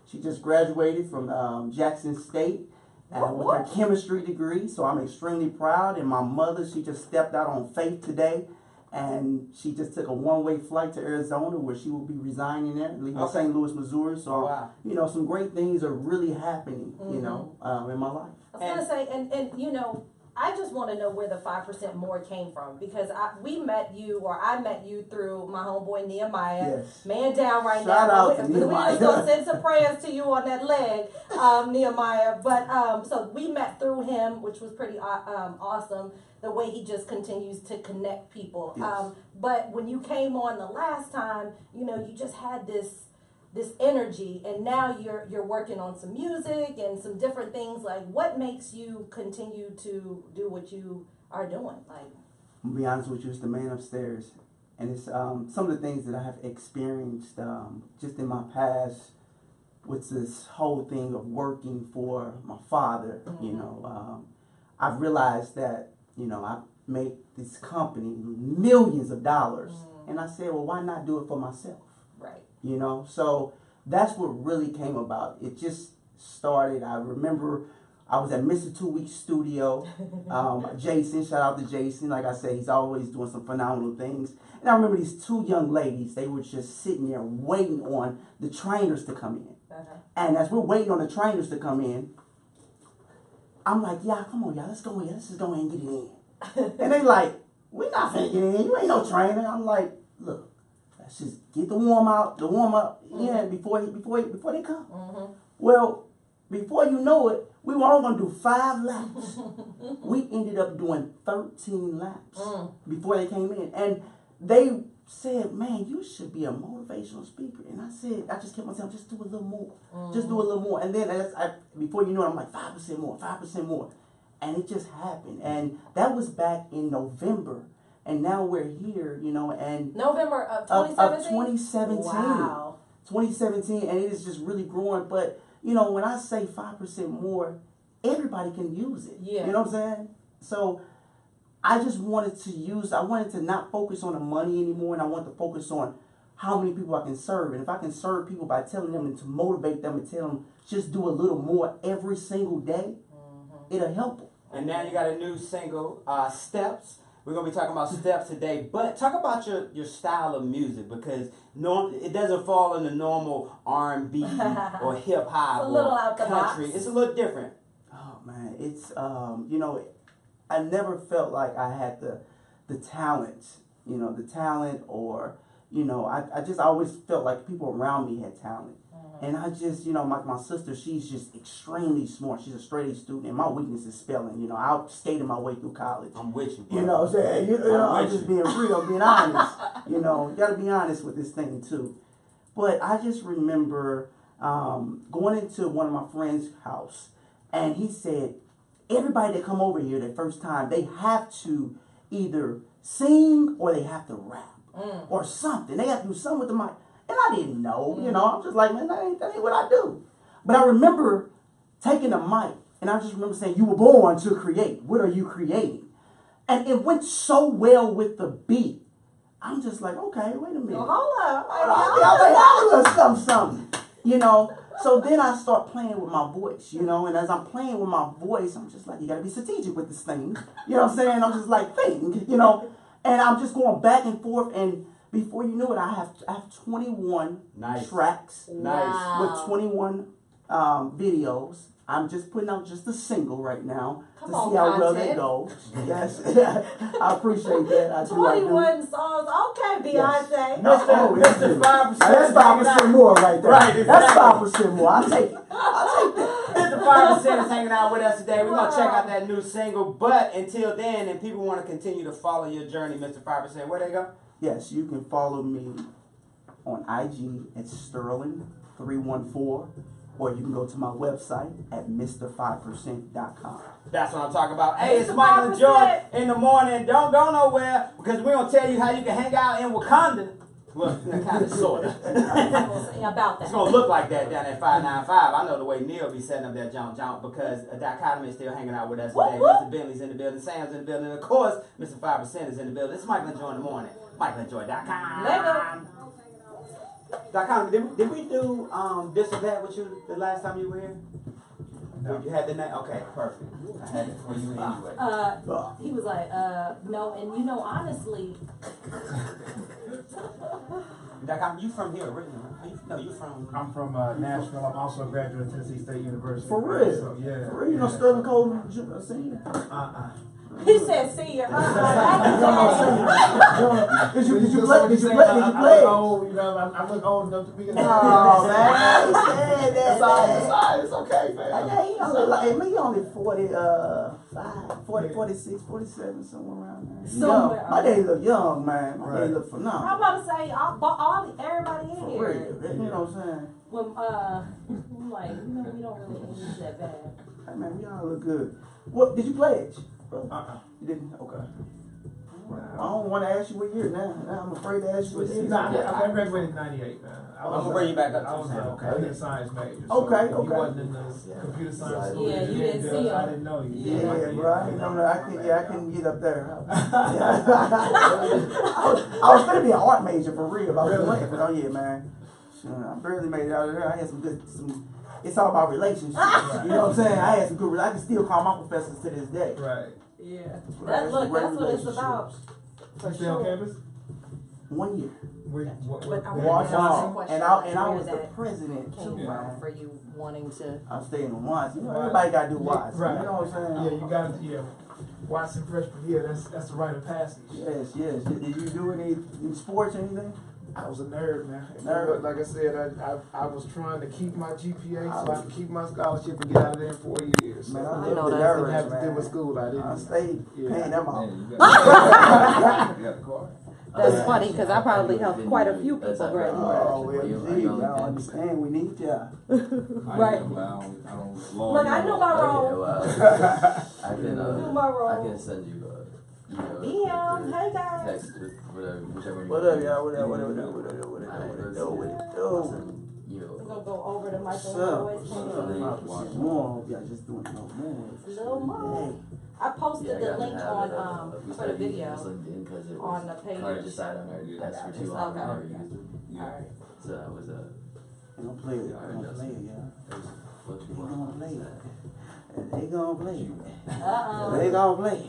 she just graduated from Jackson State with her chemistry degree, so I'm extremely proud. And my mother, she just stepped out on faith today, and she just took a one-way flight to Arizona where she will be resigning there, leaving St. Louis, Missouri. So, you know, some great things are really happening, you know, in my life. I was gonna say, and you know, I just want to know where the 5% more came from, because I met you through my homeboy Nehemiah. Yes. Man down right Shout now. out to We Nehemiah. just gonna send some prayers to you on that leg, Nehemiah. But so we met through him, which was pretty awesome. The way he just continues to connect people. Yes. But when you came on the last time, you know, you just had this energy, and now you're working on some music and some different things. Like, what makes you continue to do what you are doing? Like, I'm gonna be honest with you, it's the man upstairs, and it's some of the things that I have experienced just in my past with this whole thing of working for my father. You know, I've realized that, you know, I make this company millions of dollars, and I said, well, why not do it for myself? right. You know, so that's what really came about. It just started. I remember I was at Mr. 2 Weeks Studio. Jason, shout out to Jason. Like I said, he's always doing some phenomenal things. And I remember these two young ladies, they were just sitting there waiting on the trainers to come in. And as we're waiting on the trainers to come in, I'm like, yeah, come on, y'all, let's go in. Let's just go in and get it in. And they like, we're not finna get in. You ain't no trainer. I'm like, look, let's just get the warm up before they come. Well, before you know it, we were all gonna do 5 laps. We ended up doing 13 laps before they came in, and they said, "Man, you should be a motivational speaker." And I said, I just kept myself, just do a little more, just do a little more. And then before you know it, I'm like 5% more, 5% more, and it just happened. And that was back in November. And now we're here, you know, and November of 2017? Of 2017. Wow. 2017, and it is just really growing. But, you know, when I say 5% more, everybody can use it. Yeah. You know what I'm saying? So I just wanted to not focus on the money anymore, and I wanted to focus on how many people I can serve. And if I can serve people by telling them and to motivate them and tell them just do a little more every single day, it'll help them. And now you got a new single, Steps. We're going to be talking about Steps today, but talk about your style of music, because it doesn't fall in the normal R&B or hip-hop It's a little or out the country. box. It's a little different. Oh, man, it's, you know, I never felt like I had the talent, or, you know, I just always felt like people around me had talent. And I just, you know, my sister, she's just extremely smart. She's a straight A student, and my weakness is spelling. You know, I skated my way through college. I'm with you, bro. You know what I'm saying? You know, I'm just being real, being honest. You know, you got to be honest with this thing, too. But I just remember going into one of my friend's house, and he said, everybody that come over here the first time, they have to either sing or they have to rap or something. They have to do something with the mic. And I didn't know, you know. I'm just like, man, that ain't what I do. But I remember taking a mic, and I just remember saying, you were born to create. What are you creating? And it went so well with the beat. I'm just like, okay, wait a minute. Hold up. Something. You know, so then I start playing with my voice, you know, and as I'm playing with my voice, I'm just like, you got to be strategic with this thing. You know what I'm saying? I'm just like, think, you know, and I'm just going back and forth, and before you know it, I have 21 Nice. tracks Nice. with 21 videos. I'm just putting out just a single right now Come to on, see how well content. that goes. Yes, I appreciate that. I do. 21 songs. Okay, Yes. Beyonce. Mr. 5%. That's 5% more right there. Right, That's exactly. 5% more. I'll take it. I'll take that. Mr. 5% is hanging out with us today. We're going to check out that new single. But until then, and people want to continue to follow your journey, Mr. 5%, where they go? Yes, you can follow me on IG at Sterling314, or you can go to my website at Mr5%.com. That's what I'm talking about. Hey, it's Michael and Joy in the morning. Don't go nowhere because we're going to tell you how you can hang out in Wakanda. Well, kind of, sort of. About that. It's going to look like that down at 595. I know the way Neil be setting up that jump because a dichotomy is still hanging out with us today. Mr. Bentley's in the building. Sam's in the building. And of course, Mr. 5% is in the building. It's Michael and Joy in the morning. MichaelandJoy.com. .com. Did we do this or that with you the last time you were here? No. You had the name? Okay, perfect. I had it for you anyway. He was like, no, and you know, honestly. .com, you from here originally? No, you from? I'm from Nashville. I'm also a graduate of Tennessee State University. For real? So, yeah. For real? You know Sterling Cole senior? He said, senior. Did you play? Oh, you know, I look old enough to be in the Oh, man. It's okay, man. He only 45, 40, 46, 47, somewhere around there. Somewhere. Young. My daddy look young, man. My daddy look phenomenal. I'm about to say, everybody in For here. real. You know what I'm saying? When, I'm like, you know, we don't really age that bad. Hey, man, we all look good. What, did you pledge? You didn't? Okay. I don't want to ask you what year now. I'm afraid to ask you what year. Nah, I graduated in 98, man. I'm going to bring you back up. I was a science major. Okay. You wasn't in the computer science school. Yeah, you didn't see him. I didn't know you. Yeah, bro. I couldn't get up there. I was going to be an art major for real. I was playing, but oh yeah, man. I barely made it out of there. I had it's all about relationships. You know what I'm saying? I had some good I can still call my professors to this day. Right. Yeah. That's what it's about. You stay on campus? 1 year. But I Washington, and I was the that president too, came man. for you wanting to. I'm staying in Watson. You know, everybody got to do Watson. Right. You know what I'm saying? Yeah, you got to, Watson freshman year, that's the rite of passage. Yes. Did you do any sports or anything? I was a nerd, man. Nerd. Like I said, I was trying to keep my GPA so I could keep my scholarship and get out of there in 4 years. Man, So I know lived the that. didn't have nerds, to deal man. with school. I didn't. I stayed paying them off. Man, you got the car? That's funny because I probably helped quite a few people graduate. Oh, well, geez, I don't understand. We need you. Right. I don't Look, I know my role. I can Do my role. I can send you DM, hey guys. text with whatever, whichever. What up, y'all? What up? Alright, Yo. We're gonna go over to Michael What's and up? Joy's page. More. Y'all just doing no more. Little more. I posted the link on for the video on the page. Hard to decide on our desk for too long. Okay. Never used it. Alright. So that was a. Don't play it. Don't play it, yeah. What you They want? gonna play it. They gonna play it. Uh-oh. They gonna play it.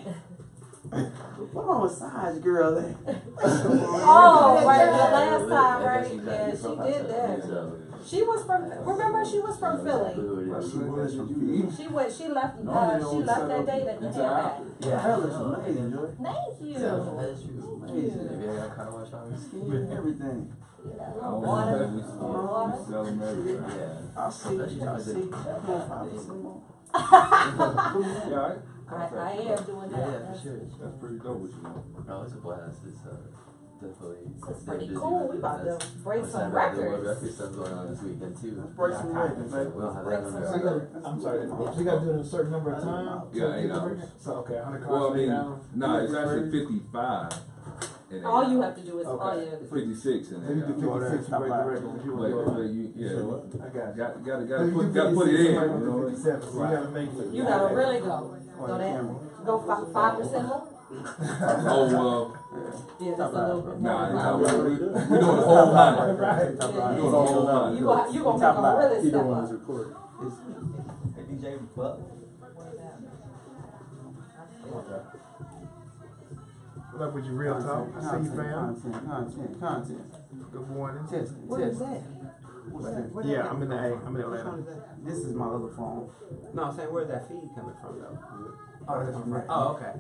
What my massage girl at? Oh, right, the last time, right? Yeah, she did that. She was from, remember she was from Philly. She left that day that you came back. Yeah, her looks amazing, Joy. Thank you. That's true. Amazing. Maybe I got car wash on. Skin, everything. Water. We sell them everywhere. I see. Come on, 5% more. Yeah, all right. I am doing Yeah, that. for sure. That's pretty dope what you know. No, it's a blast. It's definitely. It's stay pretty busy cool. with We it. about to That's- break that's some not bad. The World records. Record stuff going on this weekend too. Let's break some records, baby. We'll have Break that some on So there. I'm sorry. So you got to do it in a certain number of time? Yeah, 8 hours. So, okay, 100 cars Well, I mean, down. no, it's actually 55. And All you have to do is, Okay. all you have to do. 56 and Then you do 56, you break the record. yeah, I got you. gotta put it in. You know? 57, so you gotta make it. You gotta really go. Go that, go 5% more? Oh, Yeah, that's a little bit more. nah, we're doing the whole line. Right. We're doing the whole line. You gonna make them really step up. Hey, DJ Buck. What up with your real talk? I see you, fam. Content. Good morning. What is that? Yeah, I'm in the A. I'm in Atlanta. This is my other phone. No, I'm saying, where's that feed coming from, though? Oh, that's from right. Oh, okay.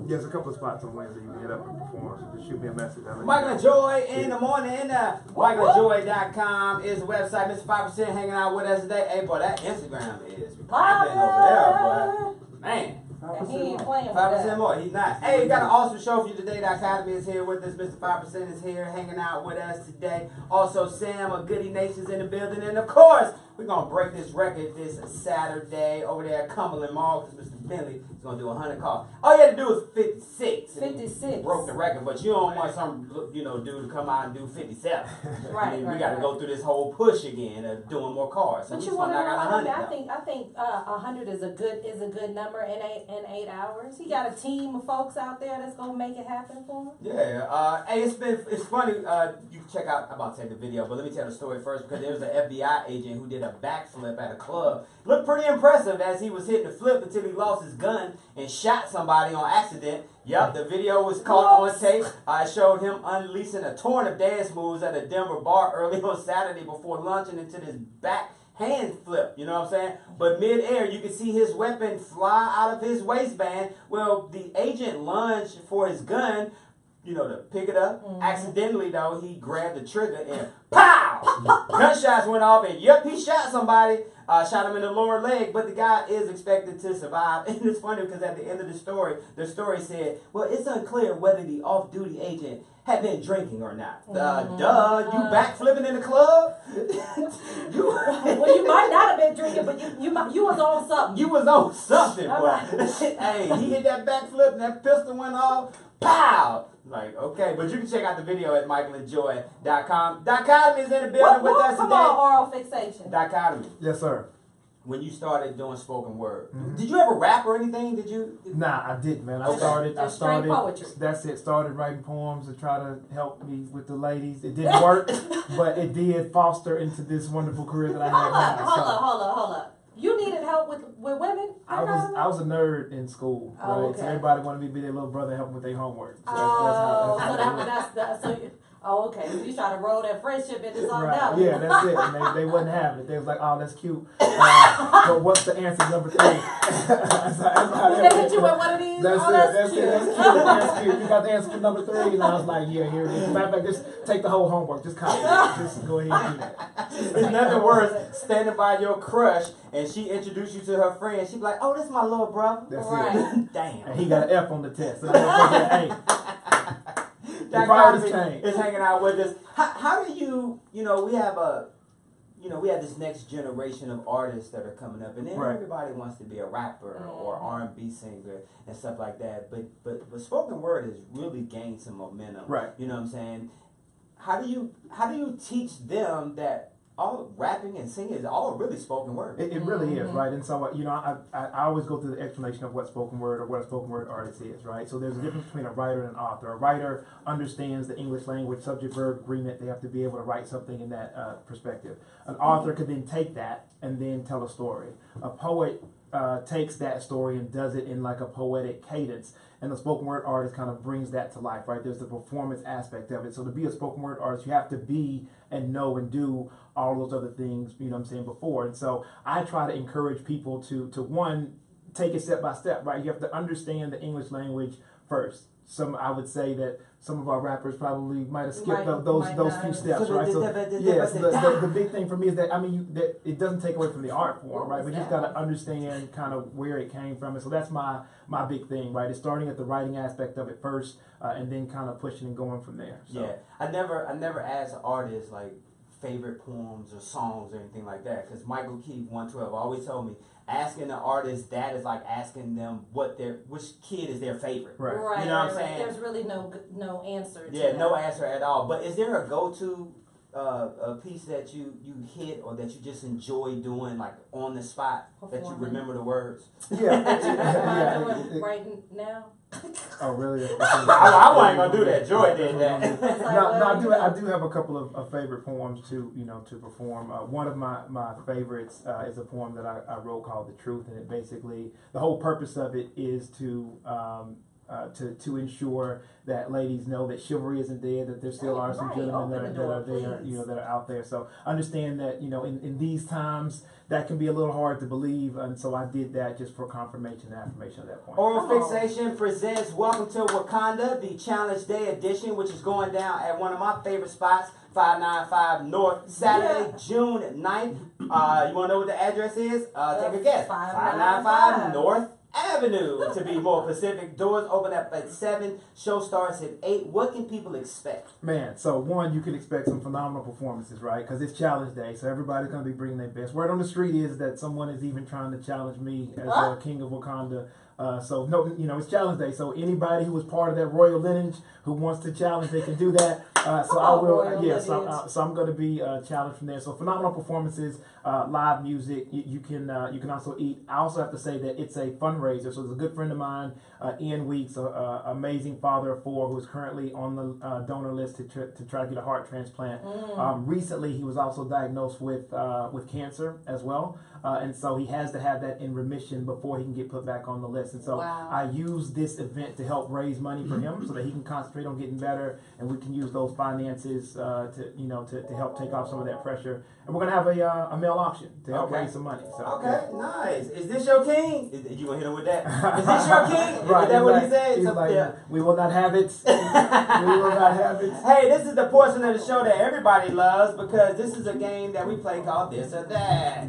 There's a couple of spots on Wednesday you can hit up and perform, so just shoot me a message. Michael and Joy in the morning. MichaelandJoy.com is the website. Mr. 5% hanging out with us today. Hey, boy, that Instagram is popping over there, boy. Man. And he ain't playing with 5% that. more. He's not. Hey, we got an awesome show for you today. The Academy is here with us. Mr. 5% is here hanging out with us today. Also, Sam of Goody Nation is in the building. And, of course, we're going to break this record this Saturday over there at Cumberland Mall because Mr. Bentley is going to do 100 calls. All you had to do was 56. 56. Broke the record, but you don't want some, dude to come out and do 57. Right, We got to go through this whole push again of doing more cars. So But we you just want gonna to know knock out 100. I think 100 is a good number in 8 hours. He got a team of folks out there that's gonna make it happen for him. Yeah, hey, it's funny. You can check out. I'm about to say the video, but let me tell the story first because there was an FBI agent who did a backflip at a club. Looked pretty impressive as he was hitting the flip until he lost his gun and shot somebody on accident. Yep, the video was caught on tape. I showed him unleashing a torrent of dance moves at a Denver bar early on Saturday before launching into this back hand flip, you know what I'm saying? But mid-air, you can see his weapon fly out of his waistband. Well, the agent lunged for his gun, to pick it up. Accidentally, though, he grabbed the trigger and pow! Gunshots went off and, yep, he shot somebody. Shot him in the lower leg, but the guy is expected to survive. And it's funny because at the end of the story said, well, it's unclear whether the off-duty agent had been drinking or not. You backflipping in the club? Well, you might not have been drinking, but you was on something. You was on something, boy. Hey, he hit that backflip and that pistol went off. Pow! Like, okay, but you can check out the video at michaelandjoy.com. Dichotomy is in the building with us Come today. on, oral fixation. Dichotomy. Yes, sir. When you started doing spoken word, did you ever rap or anything? Did you? Nah, I didn't, man. I Just straight poetry. That's it. Started writing poems to try to help me with the ladies. It didn't work, but it did foster into this wonderful career that I have now. Hold up. You needed help with women? I was a nerd in school, right? Oh, okay. So everybody wanted me to be their little brother, helping with their homework. So okay. So you try to roll that friendship into something right. else. Yeah, that's it. And they wasn't having it. They was like, "Oh, that's cute." But what's the answer number 3? They hit you with one of these. That's cute. You got the answer for number 3, and I was like, "Yeah, here it is." Matter of fact, just take the whole homework. Just copy it. Just go ahead and do that. It's nothing worse standing by your crush and she introduced you to her friend. She be like, "Oh, this is my little brother." That's it. Damn. And he got an F on the test. So hey. That is hanging out with us. How do you, we have this next generation of artists that are coming up, and then everybody wants to be a rapper or R&B singer and stuff like that. But spoken word has really gained some momentum. Right. You know what I'm saying? How do you teach them that all rapping and singing is all really spoken word? It really is, right? And so, I always go through the explanation of what spoken word or what a spoken word artist is, right? So there's a difference between a writer and an author. A writer understands the English language, subject-verb agreement. They have to be able to write something in that perspective. An author could then take that and then tell a story. A poet takes that story and does it in like a poetic cadence. And the spoken word artist kind of brings that to life, right? There's the performance aspect of it. So to be a spoken word artist, you have to be and know and do all those other things, before. And so I try to encourage people to one, take it step by step, right? You have to understand the English language first. I would say that some of our rappers probably might have skipped those few steps, right? So yes, the big thing for me is that that it doesn't take away from the art form, right? We just got to understand kind of where it came from, and so that's my big thing, right? It's starting at the writing aspect of it first, and then kind of pushing and going from there. So. Yeah, I never asked artists like favorite poems or songs or anything like that, because Michael Keith 112 always told me asking the artist that is like asking them which kid is their favorite. Right. You know what I'm saying? There's really no answer to that. no answer at all. But is there a go-to a piece that you hit or that you just enjoy doing like on the spot that you remember the words? Yeah. Right now. Oh really? I wasn't gonna do that. Joy did that. No, I do have a couple of favorite poems to perform. One of my favorites is a poem that I wrote called "The Truth," and it basically the whole purpose of it is to to ensure that ladies know that chivalry isn't dead, that there still are some gentlemen that are there, that are out there. So understand that, in these times, that can be a little hard to believe, and so I did that just for confirmation and affirmation at that point. Oral Fixation presents Welcome to Wakanda, the Challenge Day edition, which is going down at one of my favorite spots, 595 North, Saturday, June 9th. You want to know what the address is? Take a guess. 595 North Avenue, to be more specific. Doors open up at 7, show starts at 8. What can people expect? Man, so one, you can expect some phenomenal performances, right? Because it's Challenge Day, so everybody's going to be bringing their best. Word on the street is that someone is even trying to challenge me as King of Wakanda. So no, it's Challenge Day. So anybody who was part of that royal lineage who wants to challenge, they can do that. So I will. So I'm going to be challenged from there. So phenomenal performances, live music. You can also eat. I also have to say that it's a fundraiser. So there's a good friend of mine, Ian Weeks, amazing father of 4, who is currently on the donor list to try to get a heart transplant. Recently, he was also diagnosed with cancer as well. And so he has to have that in remission before he can get put back on the list. And so I use this event to help raise money for him so that he can concentrate on getting better, and we can use those finances to help take off some of that pressure. And we're gonna have a mail auction to help raise some money. So, nice. Is this your king? You gonna hit him with that? Is this your king? Right, is that what he said? He's like, we will not have it. We will not have it. Hey, this is the portion of the show that everybody loves, because this is a game that we play called This or That.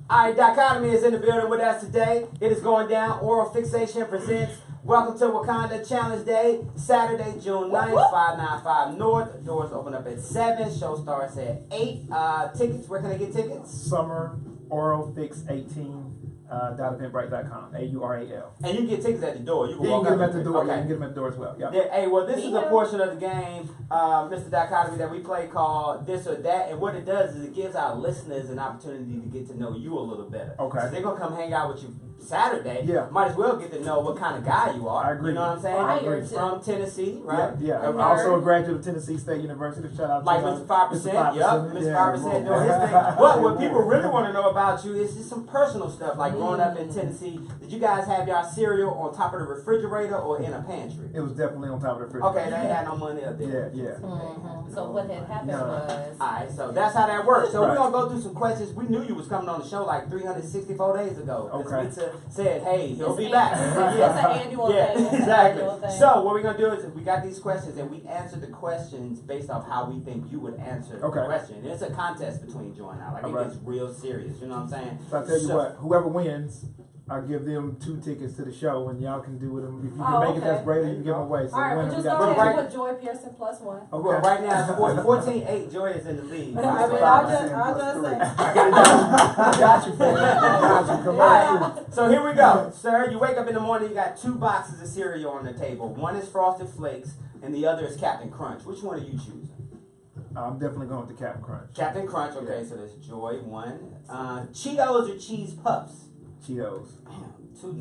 Alright, Dichotomy is in the building with us today. It is going down. Oral Fixation presents Welcome to Wakanda Challenge Day, Saturday, June 9th, 595 North. Doors open up at 7. Show starts at 8. Tickets, where can I get tickets? Summer Oral Fix 18. .eventbrite.com, AURAL. And you can get tickets at the door. You can walk get them at the door. Okay. You can get them at the door as well. Yep. Hey, well, this is a portion of the game, Mr. Dichotomy, that we play called This or That. And what it does is it gives our listeners an opportunity to get to know you a little better. Okay. So they're going to come hang out with you Saturday. Yeah. Might as well get to know what kind of guy you are. I agree. You know what I'm saying? I agree. From Tennessee, right? Yeah. I'm also a graduate of Tennessee State University. Shout out to Mr. 5%. Yep. Mr. 5% doing his thing. What people really want to know about you is just some personal stuff, like growing up in Tennessee. Did you guys have y'all cereal on top of the refrigerator or in a pantry? It was definitely on top of the refrigerator. Okay, they had no money up there. Yeah. So what had happened was... Alright, so that's how that works. So we're going to go through some questions. We knew you was coming on the show like 364 days ago. Okay. Pizza said, hey, he'll be back. It's an annual thing. Exactly. So what we're going to do is we got these questions and we answer the questions based off how we think you would answer the question. And it's a contest between you and I. Like, it gets real serious. You know what I'm saying? So I tell you what, whoever wins, I'll give them 2 tickets to the show, and y'all can do with them. If you can make it, that's great. You can give them away. So all right, just go ahead and put Joy Pearson +1. Okay. Well, right now, 14-8, Joy is in the lead. I mean, I'll just say. I got you, man. Come on. So here we go. Sir, you wake up in the morning, you got 2 boxes of cereal on the table. One is Frosted Flakes, and the other is Captain Crunch. Which one are you choosing? I'm definitely going with the Captain Crunch. Captain Crunch, okay, so that's Joy, 1. Cheetos or Cheese Puffs? Cheetos. Damn, 2-0.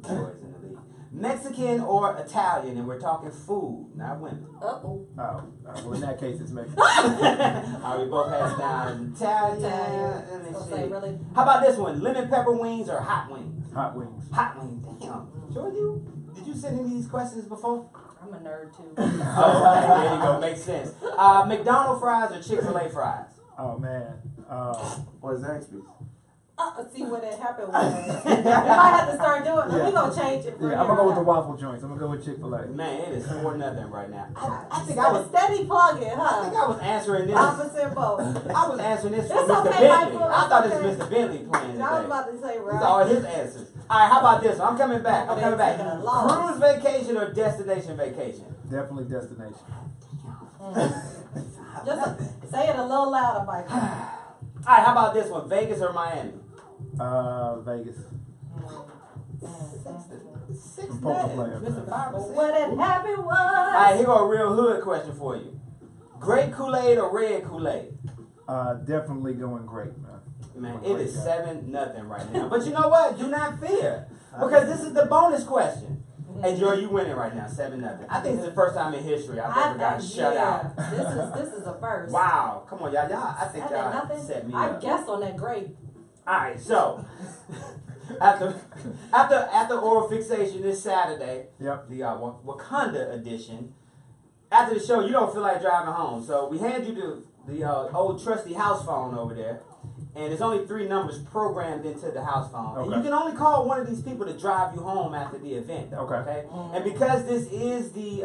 Joy's in the lead. Mexican or Italian, and we're talking food, not women. Uh-oh. Well, in that case, it's Mexican. We both have down Italian. Let me see. Really? How about this one? Lemon pepper wings or hot wings? Hot wings. Hot wings. Damn. Joy, did you send any of these questions before? I'm a nerd too. Oh, okay. There you go. Makes sense. McDonald's fries or Chick-fil-A fries? Oh, man. What is that experience? See what had happened was. If I had to start doing it, we're going to change it. I'm going to go with the waffle joints. I'm going to go with Chick-fil-A. Man, it is 4-0 right now. I think steady plugging, huh? I think I was answering this. Opposite both. I was answering this for It's Mr. okay, Bentley. Michael, I thought it's this was okay. Mr. Bentley playing today. I was about to say, right. These are all his answers. All right, how about this one? I'm coming back. Taking a loss. Cruise vacation or destination vacation? Definitely destination. Just say it a little louder, Michael. All right, how about this one? Vegas or Miami? Vegas. 6 I'm poker player. Mr. 5%. What had happened was. All right, here go a real hood question for you. Grape Kool-Aid or red Kool-Aid? Definitely going great, man. Man, it is 7-0 right now. But you know what? Do not fear. Because this is the bonus question. Hey, Joy, you winning right now, 7-0. I think it's the first time in history I've ever gotten shut out. This is a first. Wow, come on, y'all. I think y'all 7-0. set me I up. guessed on that grape. All right, so after oral fixation this Saturday, Yep. the Wakanda edition. After the show, you don't feel like driving home, so we hand you the old trusty house phone over there, and there's only 3 numbers programmed into the house phone. Okay. And you can only call one of these people to drive you home after the event, though, okay? And because this is the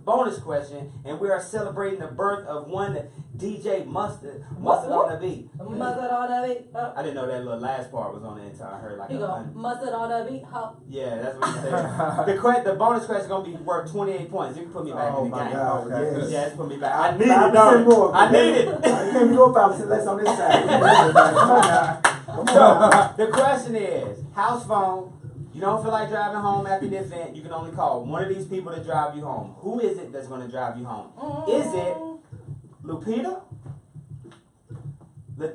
bonus question, and we are celebrating the birth of one DJ Mustard on the beat. Mustard on the beat. I didn't know that little last part was on there until I heard like You go, mustard on the beat. Ho. Yeah, that's what he said. The bonus question is going to be worth 28 points. You can put me back in the game. God, yes. Yeah, it's put me back. I need it, 5% don't more. it? I need it. You can't go 5% less on this side. So, the question is, house phone, you don't feel like driving home after the event, you can only call one of these people to drive you home. Who is it that's going to drive you home? Is it Lupita?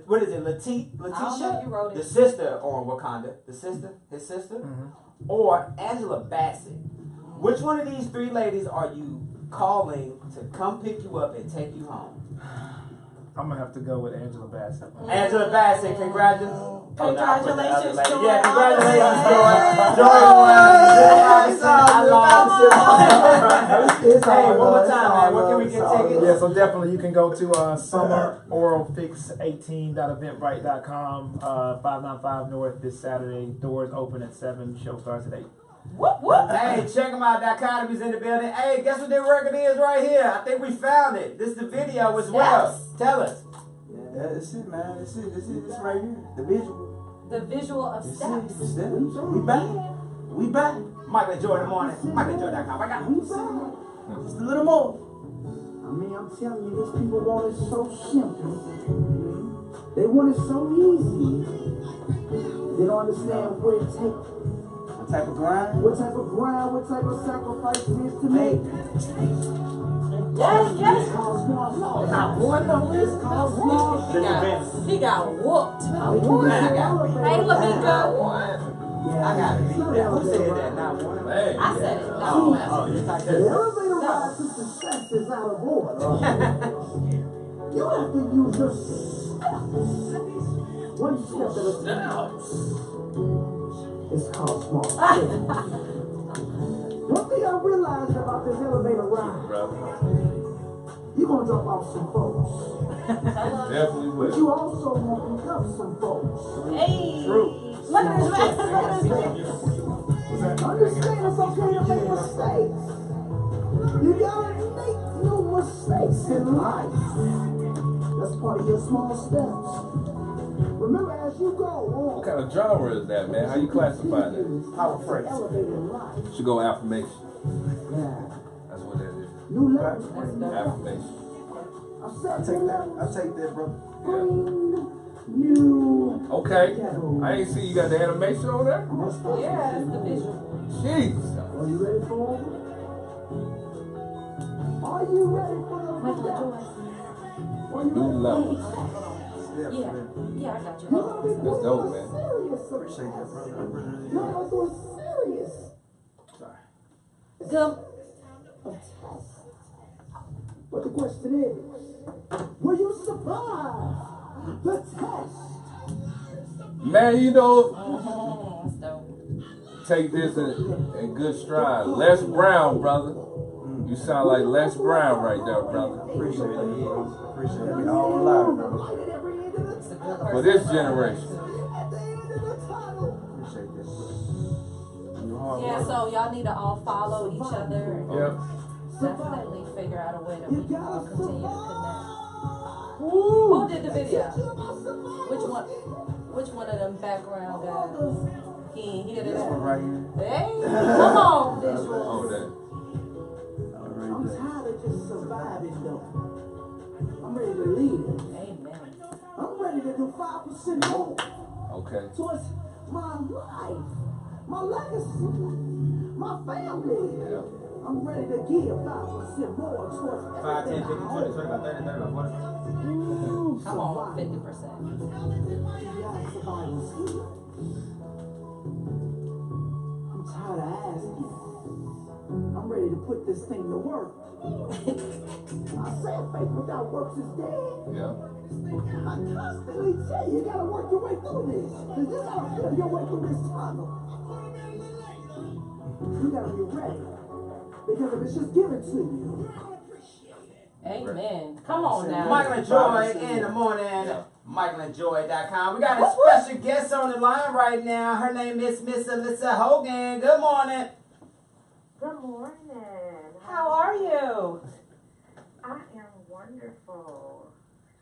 What is it, Letitia? You wrote it. The sister on Wakanda, his sister? Or Angela Bassett? Which one of these 3 ladies are you calling to come pick you up and take you home? I'm gonna have to go with Angela Bassett. Angela Bassett, congratulations. Congratulations, Joy. Yeah, congratulations, Joy. Hey, one more time, man. Where can we get tickets? Yeah, so definitely you can go to summeroralfix18.eventbrite.com, 595 North this Saturday. Doors open at 7. Show starts at 8. Whoop, whoop. Hey, check them out. Dichotomy's in the building. Hey, guess what their record is right here? I think we found it. This is the video as well. Yes. Tell us. Yeah, that's it, man. This right here. The visual. The visual of steps. We back. We back. Michael and Joy in the morning. MichaelandJoy.com. I got it. Just a little more. I mean, I'm telling you, these people want it so simple. They want it so easy. They don't understand what it takes. What type of grind? What type of grind, what type of sacrifice it is to make. Yes, yes. It's called small. Not one of it's called small. He got whooped. Man, I got it. Hey, Lamika. I got it. Who said that? Not one. Hey. I said it. No, Oh, you typed The that. elevator ride to success is out of order. You have to use your steps. One step at a time. It's called small. One thing I realized about this elevator ride, you're gonna drop off some folks. Definitely But will. you also gonna pick up some folks. Hey. True. Look at this man. Understand it's okay to make mistakes. You gotta make no mistakes in life. That's part of your small steps. Remember, as you go on, What kind of genre is that, man? How you classify that? Power phrase. elevating life. Should go affirmation. Yeah. That's what that is. New levels. Affirmation. I said I take that, bro. bring new. Okay. I ain't see you got the animation on there. Yeah, it's the visual. Jeez. Are you ready for it? Are you ready for the Michael and Joy. New levels. Yeah, I got you. That's dope, man. Appreciate that, brother. I really, really No, I'm doing serious. Sorry. Come. But the question is, will you survive the test? Man, you know, That's dope. take this in good stride. Les Brown, brother. You sound like Les Brown right there, brother. appreciate it. Appreciate it. We all alive, bro. It's a good For this generation. Appreciate this. You hard Yeah, work. so y'all need to all follow each other and Yep. definitely figure out a way that we can all continue to connect. Who did the video? Which one of them background guys? He ain't here This one today. right here. Hey, come on, visual. Oh, that. I'm tired of just surviving though. I'm ready to lead. Amen. I'm ready to do 5% more Okay. towards my life, my legacy, my family. I'm ready to give 5% more towards 5, 10, 15, 20, everything. 25, 30, 35, 40. Come on, 50%. I'm tired of asking. ready to put this thing to work. I said faith without works is dead. Yeah. I constantly tell you, you gotta work your way through this. Cause you gotta feel your way through this tunnel. You gotta be ready. Because if it's just given to you. Amen. Come on now. Michael and Joy in the morning. MichaelandJoy.com. We got a special guest on the line right now. Her name is Miss Alyssa Hogan. Good morning. Good morning. How are you? I am wonderful.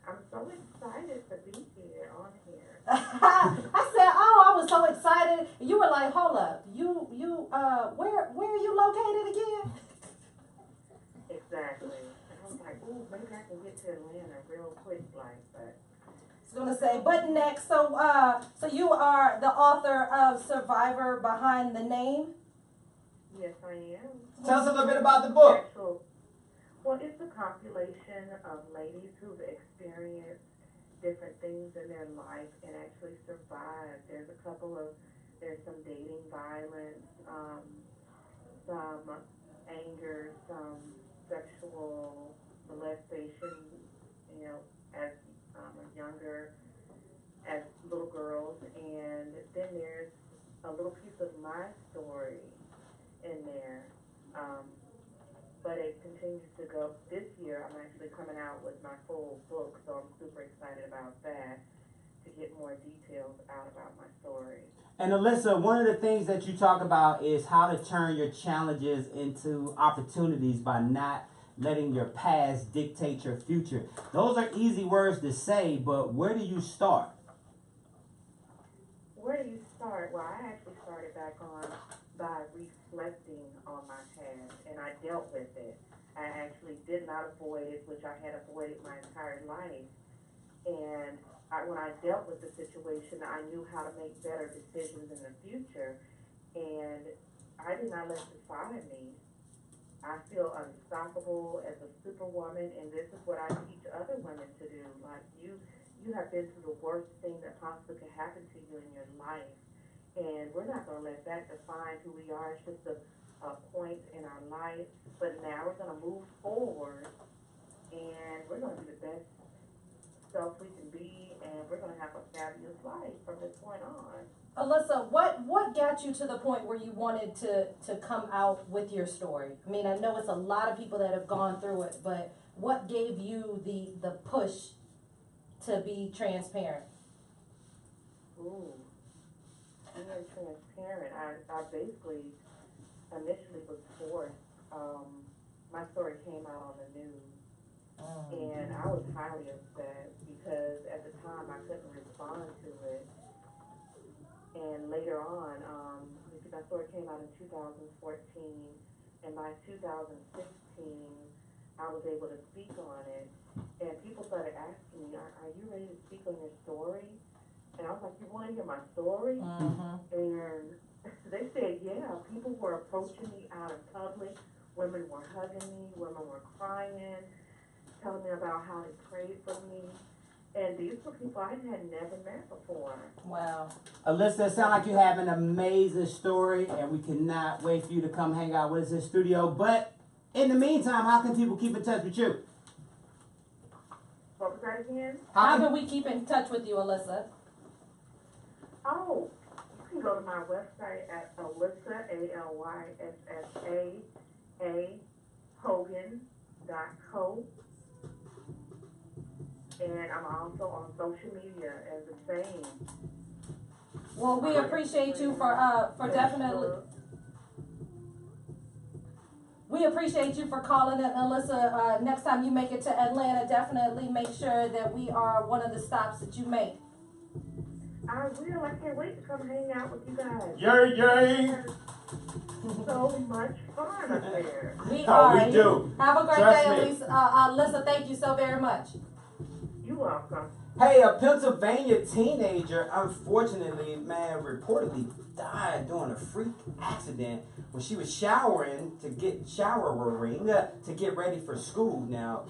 I'm so excited to be here on here. I said, oh, I was so excited. You were like, hold up. Where are you located again? Exactly. And I was like, ooh, maybe I can get to Atlanta real quick, like, but. I was gonna say, but next, so you are the author of Survivor Behind the Name? Yes, I am. Tell us a little bit about the book. Well, it's a compilation of ladies who've experienced different things in their life and actually survived. There's some dating violence, some anger, some sexual molestation, as as little girls, and then there's a little piece of my story in there. But it continues to go. This year, I'm actually coming out with my full book, so I'm super excited about that, to get more details out about my story. And Alyssa, one of the things that you talk about is how to turn your challenges into opportunities by not letting your past dictate your future. Those are easy words to say, but where do you start? Where do you start? Well, I actually started back on by reflecting on my past, and I dealt with it. I actually did not avoid it, which I had avoided my entire life. And when I dealt with the situation, I knew how to make better decisions in the future, and I did not let it define me. I feel unstoppable as a superwoman, and this is what I teach other women to do. Like, you have been through the worst thing that possibly could happen to you in your life, and we're not going to let that define who we are. It's just a point in our life, but now we're going to move forward, and we're going to be the best self we can be, and we're going to have a fabulous life from this point on. Alyssa, what got you to the point where you wanted to come out with your story? I mean, I know it's a lot of people that have gone through it, but what gave you the push to be transparent? Ooh, being transparent. I basically initially was forced. My story came out on the news, and I was highly upset because at the time I couldn't respond to it. And later on, my story came out in 2014, and by 2016, I was able to speak on it. And people started asking me, are you ready to speak on your story? And I was like, you want to hear my story? And they said, yeah. People were approaching me out in public. Women were hugging me. Women were crying, telling me about how they prayed for me. And these were people I had never met before. Wow. Alyssa, it sounds like you have an amazing story, and we cannot wait for you to come hang out with us in the studio. But in the meantime, how can people keep in touch with you? What was that again? How can we keep in touch with you, Alyssa? Oh, you can go to my website at Alyssa, ALYSSA, Hogan.co. And I'm also on social media as the same. Well, we appreciate you for definitely. We appreciate you for calling in, Alyssa. Next time you make it to Atlanta, definitely make sure that we are one of the stops that you make. I will. I can't wait to come hang out with you guys. Yay, yay! So much fun up there. We Oh, are. we do. Have a great Trust day, me. Alyssa. Alyssa, thank you so very much. You're welcome. Hey, a Pennsylvania teenager, unfortunately, man, reportedly died during a freak accident when she was showering to get ready for school. Now,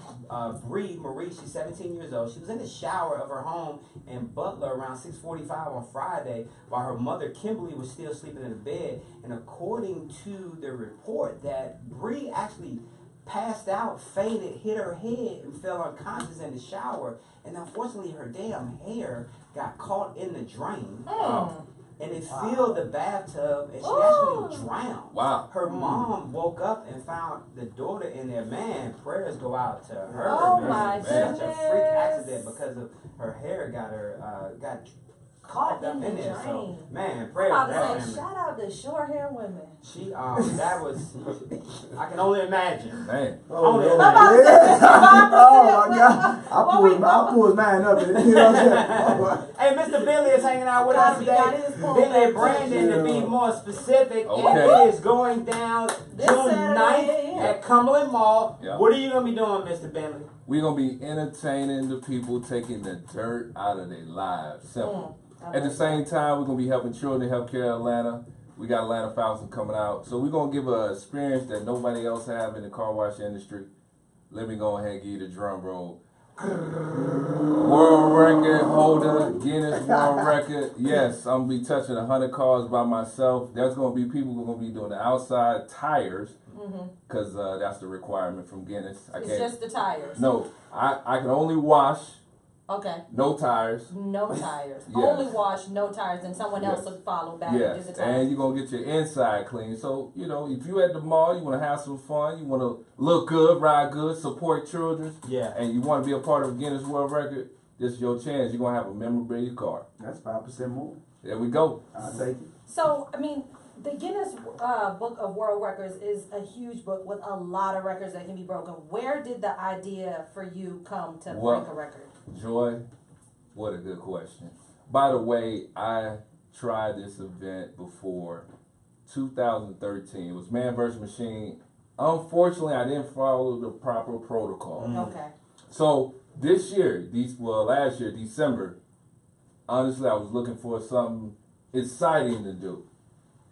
Bree Marie, she's 17 years old. She was in the shower of her home in Butler around 6:45 on Friday while her mother, Kimberly, was still sleeping in the bed. And according to the report, that Bree actually passed out, fainted, hit her head, and fell unconscious in the shower. And unfortunately, her damn hair got caught in the drain. And it filled the bathtub, and she actually drowned. Wow. Her mom woke up and found the daughter in there. Man, prayers go out to her. Oh, man. my Such a freak goodness. accident because of her hair got caught up in there. So, man, prayers I'm for about that to say, family. shout out to short hair women. She, that was, I can only imagine. Man. Oh, Only Lord. imagine. Oh my God! I pulled mine up. You know what I'm saying? Hey, Mr. Billy is hanging out with us Gotta be got today. his pull Billy back Brandon, to be more specific, Okay. and it is going down This June Saturday. 9th at Cumberland Mall. Yeah. What are you going to be doing, Mr. Bentley? We're going to be entertaining the people, taking the dirt out of their lives. Simple. At the same time, we're going to be helping Children Healthcare Atlanta. We got Atlanta 1000 coming out. So we're going to give an experience that nobody else have in the car wash industry. Let me go ahead and give you the drum roll. World record holder, Guinness World Record. Yes, I'm going to be touching 100 cars by myself. There's going to be people who are going to be doing the outside tires because that's the requirement from Guinness. It's just the tires. No, I can only wash. Okay. No tires. No tires. Yes. Only wash, no tires, and someone else Yes. will follow back and do Yes, the tires. and you're going to get your inside clean. So, you know, if you at the mall, you want to have some fun, you want to look good, ride good, support children, and you want to be a part of a Guinness World Record, this is your chance. You're going to have a memorabilia card. That's 5% more. There we go. I'll take it. So, I mean, the Guinness Book of World Records is a huge book with a lot of records that can be broken. Where did the idea for you come to break a record? Joy, what a good question. By the way, I tried this event before 2013. It was Man vs. Machine. Unfortunately, I didn't follow the proper protocol. Okay. So this year, last year, December, honestly, I was looking for something exciting to do.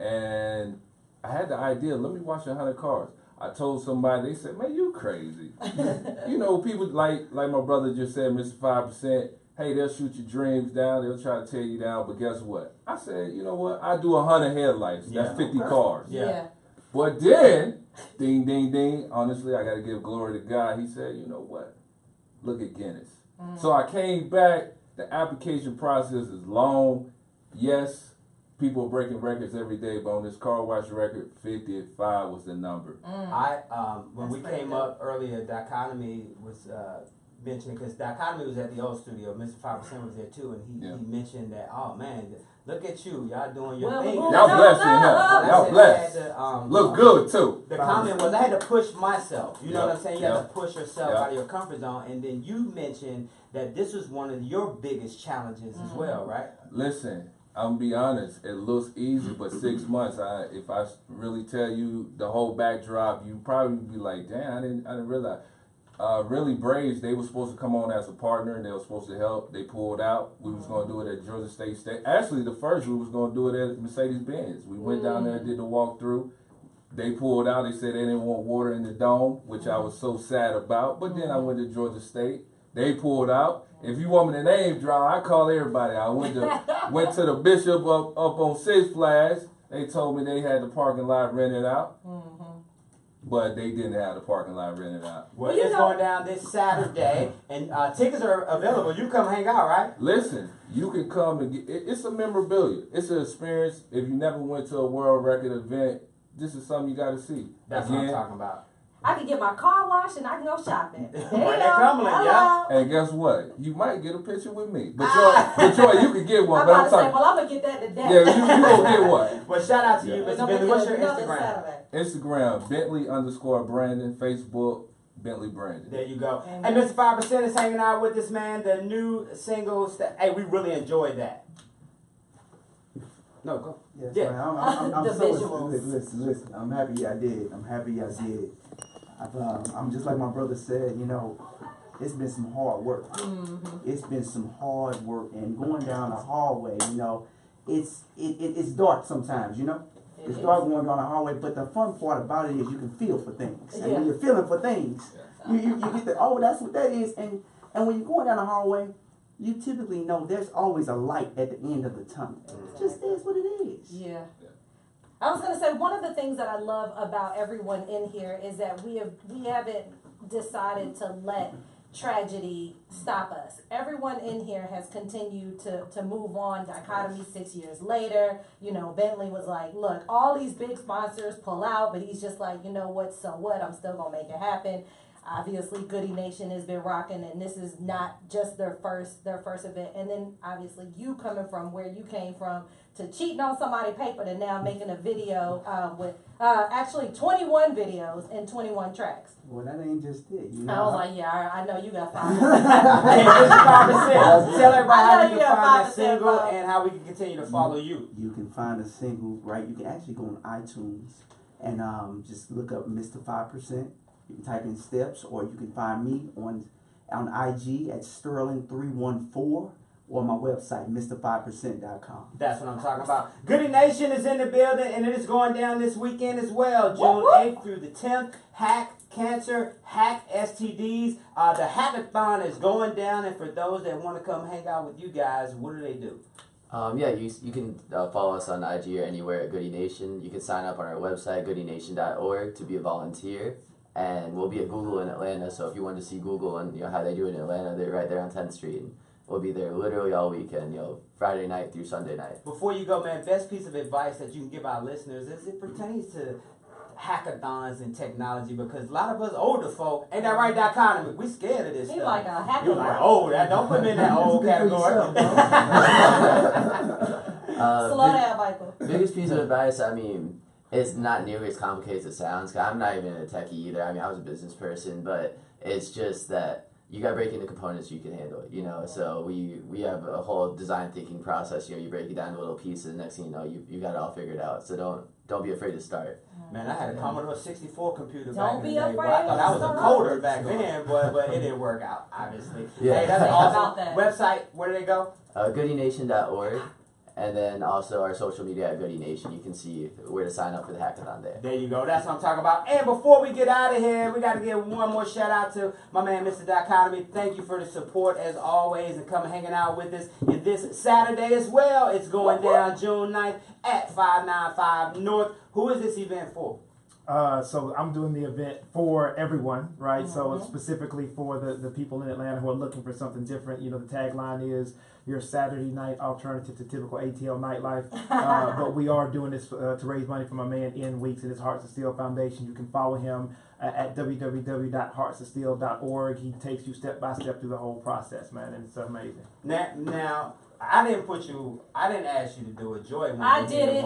And I had the idea, let me wash 100 cars. I told somebody, they said, man, you crazy. You know, people like my brother just said, Mr. 5%, hey, they'll shoot your dreams down, they'll try to tear you down, but guess what? I said, you know what? I do 100 headlights. That's 50 cars. Yeah. But then, ding, ding, ding, honestly, I got to give glory to God. He said, you know what? Look at Guinness. So I came back. The application process is long. Yes, people are breaking records every day, but on this car wash record, 55 was the number. When we came up earlier, Dichotomy was mentioning, because Dichotomy was at the old studio, Mr. 5% was there too, and he mentioned that, oh man, look at you, y'all doing your thing. Y'all blessed in here. Y'all blessed. Look good too. The comment was, I had to push myself. You know what I'm saying? You have to push yourself out of your comfort zone. And then you mentioned that this was one of your biggest challenges as well, right? Listen, I'm gonna be honest. It looks easy, but 6 months. If I really tell you the whole backdrop, you probably be like, "Damn, I didn't realize." Really, Braves, they were supposed to come on as a partner, and they were supposed to help. They pulled out. We was gonna do it at Georgia State. Actually, the first we was gonna do it at Mercedes-Benz. We went down there and did the walkthrough. They pulled out. They said they didn't want water in the dome, which I was so sad about. But then I went to Georgia State. They pulled out. If you want me to name drop, I call everybody. I went to the Bishop up on Six Flags. They told me they had the parking lot rented out, but they didn't have the parking lot rented out. Well, it's going down this Saturday, and tickets are available. You come hang out, right? Listen, you can come and get. It's a memorabilia. It's an experience. If you never went to a world record event, this is something you got to see. That's what I'm talking about. I can get my car washed and I can go shopping. Right at Cumberland, yeah. And guess what? You might get a picture with me. But Joy, you can get one. I'm but about I'm to talking. say, well, I'm going to get that today. Yeah, you gonna get one. Well, shout out to you, Mr. Bentley. What's your Instagram? Saturday. Instagram, Bentley_Brandon. Facebook, Bentley Brandon. There you go. And Mr. 5% is hanging out with this man. The new single. Hey, we really enjoyed that. No, go. Yes, Yeah. man. I'm The so visuals. listen. I'm happy I did. I'm just like my brother said. You know, it's been some hard work. It's been some hard work, and going down the hallway, you know, it's dark sometimes, you know. It's dark going down the hallway, but the fun part about it is you can feel for things, and when you're feeling for things, you get the, oh, that's what that is, and when you're going down the hallway, you typically know there's always a light at the end of the tunnel. It just is what it is. Yeah. I was gonna say, one of the things that I love about everyone in here is that we haven't decided to let tragedy stop us. Everyone in here has continued to move on. Dichotomy 6 years later, you know, Bentley was like, look, all these big sponsors pull out, but he's just like, you know what, so what, I'm still gonna make it happen. Obviously, Goody Nation has been rocking, and this is not just their first event. And then, obviously, you coming from where you came from to cheating on somebody's paper to now making a video with actually 21 videos and 21 tracks. Well, that ain't just it. You know? I was like, yeah, I know you got 5. Hey, Mr. Tell everybody how you you can got find that 5% single follow. and how we can continue to follow you. You can find a single, right? You can actually go on iTunes and just look up Mr. 5%. You can type in steps, or you can find me on IG at Sterling314 or my website, Mr5%.com. That's what I'm talking about. Goody Nation is in the building, and it is going down this weekend as well, June 8th through the 10th. Hack Cancer, Hack STDs. The hackathon is going down, and for those that want to come hang out with you guys, what do they do? You can follow us on IG or anywhere at Goody Nation. You can sign up on our website, goodynation.org, to be a volunteer. And we'll be at Google in Atlanta, so if you want to see Google and how they do it in Atlanta, they're right there on 10th Street. And we'll be there literally all weekend, Friday night through Sunday night. Before you go, man, best piece of advice that you can give our listeners as it pertains to hackathons and technology, because a lot of us older folk, ain't that right, Dichotomy? We scared of this He's stuff. like a hackathon. You're like, don't put me in that old category. Slow down, Michael. Biggest piece of advice, it's not nearly as complicated as it sounds. 'Cause I'm not even a techie either. I was a business person, but it's just that you gotta break into components you can handle it, So we have a whole design thinking process. You break it down into little pieces. Next thing you know, you got it all figured out. So don't be afraid to start. Man, I had a Commodore 64 computer Don't back in be the day. afraid Boy, I thought I was a to coder back then, but it didn't work out, obviously. Yeah. Hey, that's Think awesome. about that. Website, where do they go? Goodynation.org. And then also our social media at Goody Nation. You can see where to sign up for the hackathon there. There you go. That's what I'm talking about. And before we get out of here, we got to give one more shout out to my man, Mr. Dichotomy. Thank you for the support as always and coming hanging out with us. And this Saturday as well, it's going down June 9th at 595 North. Who is this event for? So I'm doing the event for everyone, right? So it's specifically for the people in Atlanta who are looking for something different. The tagline is your Saturday night alternative to typical ATL nightlife. But we are doing this to raise money for my man N Weeks and his Hearts of Steel Foundation. You can follow him at www.heartsofsteel.org. He takes you step by step through the whole process, man, and it's amazing. Now, I didn't ask you to do it. Joy, I did it.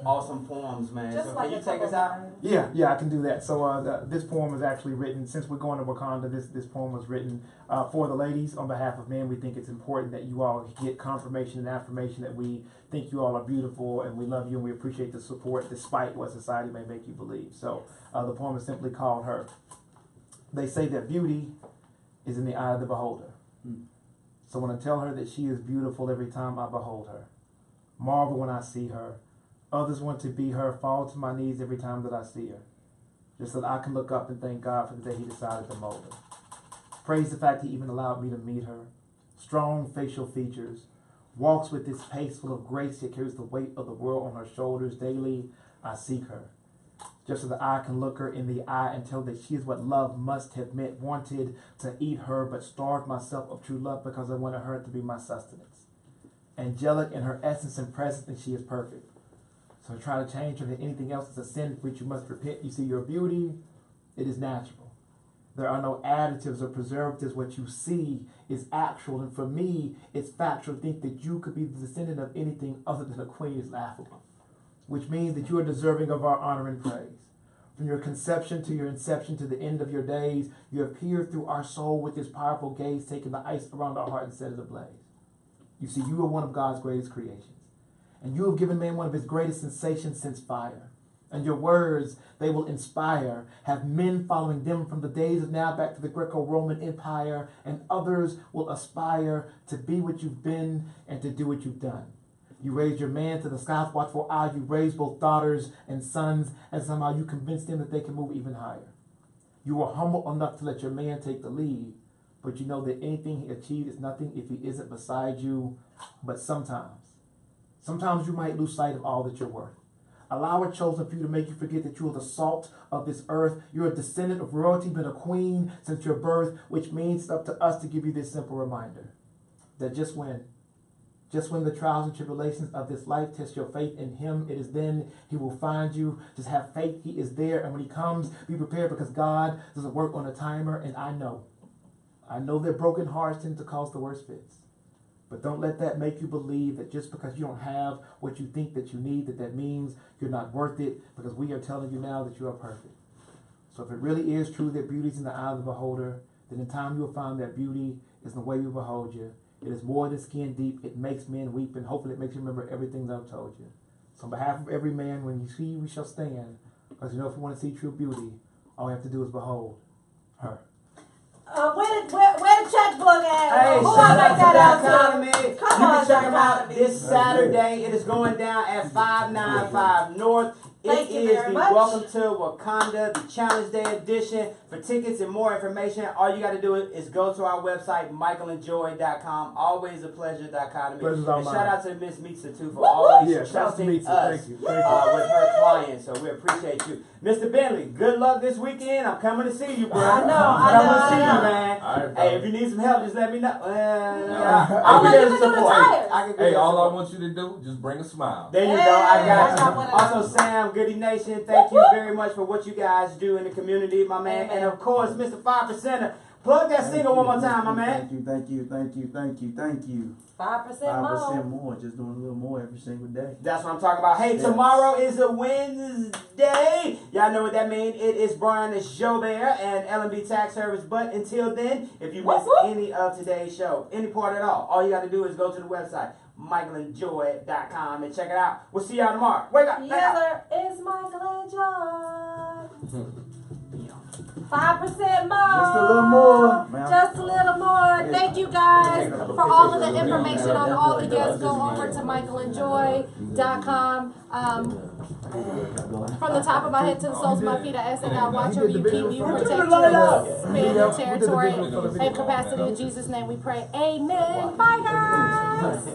Awesome poems, man. Just so like can you a take us couple out? lines. Yeah, I can do that. So this poem was actually written, since we're going to Wakanda, this poem was written for the ladies on behalf of men. We think it's important that you all get confirmation and affirmation that we think you all are beautiful and we love you and we appreciate the support despite what society may make you believe. So the poem is simply called Her. They say that beauty is in the eye of the beholder. So when I tell her that she is beautiful every time I behold her, marvel when I see her. Others want to be her, fall to my knees every time that I see her. Just so that I can look up and thank God for the day he decided to mold her. Praise the fact he even allowed me to meet her. Strong facial features, walks with this pace full of grace, yet carries the weight of the world on her shoulders. Daily I seek her, just so that I can look her in the eye and tell that she is what love must have meant. Wanted to eat her, but starved myself of true love because I wanted her to be my sustenance. Angelic in her essence and presence, and she is perfect. So try to change her to anything else is a sin for which you must repent. You see, your beauty, it is natural. There are no additives or preservatives. What you see is actual, and for me, it's factual. Think that you could be the descendant of anything other than a queen is laughable, which means that you are deserving of our honor and praise. From your conception to your inception to the end of your days, you have peered through our soul with this powerful gaze, taking the ice around our heart and set it ablaze. You see, you are one of God's greatest creations, and you have given man one of his greatest sensations since fire. And your words, they will inspire. Have men following them from the days of now back to the Greco-Roman Empire, and others will aspire to be what you've been and to do what you've done. You raised your man to the sky's watchful eye. You raised both daughters and sons, and somehow you convinced them that they can move even higher. You were humble enough to let your man take the lead, but you know that anything he achieved is nothing if he isn't beside you. But sometimes you might lose sight of all that you're worth. Allow a chosen few to make you forget that you are the salt of this earth. You're a descendant of royalty, been a queen since your birth, which means it's up to us to give you this simple reminder that just when the trials and tribulations of this life test your faith in him, it is then he will find you. Just have faith, he is there. And when he comes, be prepared, because God doesn't work on a timer. And I know that broken hearts tend to cause the worst fits. But don't let that make you believe that just because you don't have what you think that you need, that means you're not worth it, because we are telling you now that you are perfect. So if it really is true that beauty is in the eye of the beholder, then in time you will find that beauty is in the way we behold you. It is more than skin deep. It makes men weep, and hopefully it makes you remember everything that I've told you. So on behalf of every man, when you see, we shall stand. Because you know, if we want to see true beauty, all we have to do is behold her. Where the checkbook at? Hey, Who shout I make out that to out the to? Economy. Come You on, can check them out Economy. this Saturday. It is going down at 595 North. Thank It you is very the much. Welcome to Wakanda, the Challenge Day edition. For tickets and more information, all you got to do is go to our website, michaelandjoy.com. Always a pleasure, Dichotomy. Pleasure's And all shout mine. out to Miss Meetza, too, for always Yeah, shout out to trusting Meetza. us Thank you. with her clients. So we appreciate you. Mr. Bentley, good luck this weekend. I'm coming to see you, bro. I know, I'm coming to see I know. you, man. All right, bro. Hey, if you need some help, just let me know. I want you to do the tires. Hey, all I want you to do, just bring a smile. There you go. I I got got you. one of Also, those. Sam, Goody Nation, thank you very much for what you guys do in the community, my man. Amen. And of course, Mr. 5%er. Plug that single one more time, my man. Thank you. 5% 5% more. more, just doing a little more every single day. That's what I'm talking about. Hey, Yes. tomorrow is a Wednesday. Y'all know what that means. It is Brian the Show Bear and L&B Tax Service. But until then, if you miss any of today's show, any part at all you got to do is go to the website, michaelandjoy.com, and check it out. We'll see y'all tomorrow. Wake up. Yes, sir. It's Michael and Joy. 5% more. Just a little more. Just a little more. Thank you guys for all of the information on all the guests. Go over to michaelandjoy.com. From the top of my head to the soles of my feet, I ask that God watch over you, keep you, protect you, expand your territory and capacity. In Jesus' name we pray. Amen. Bye, guys.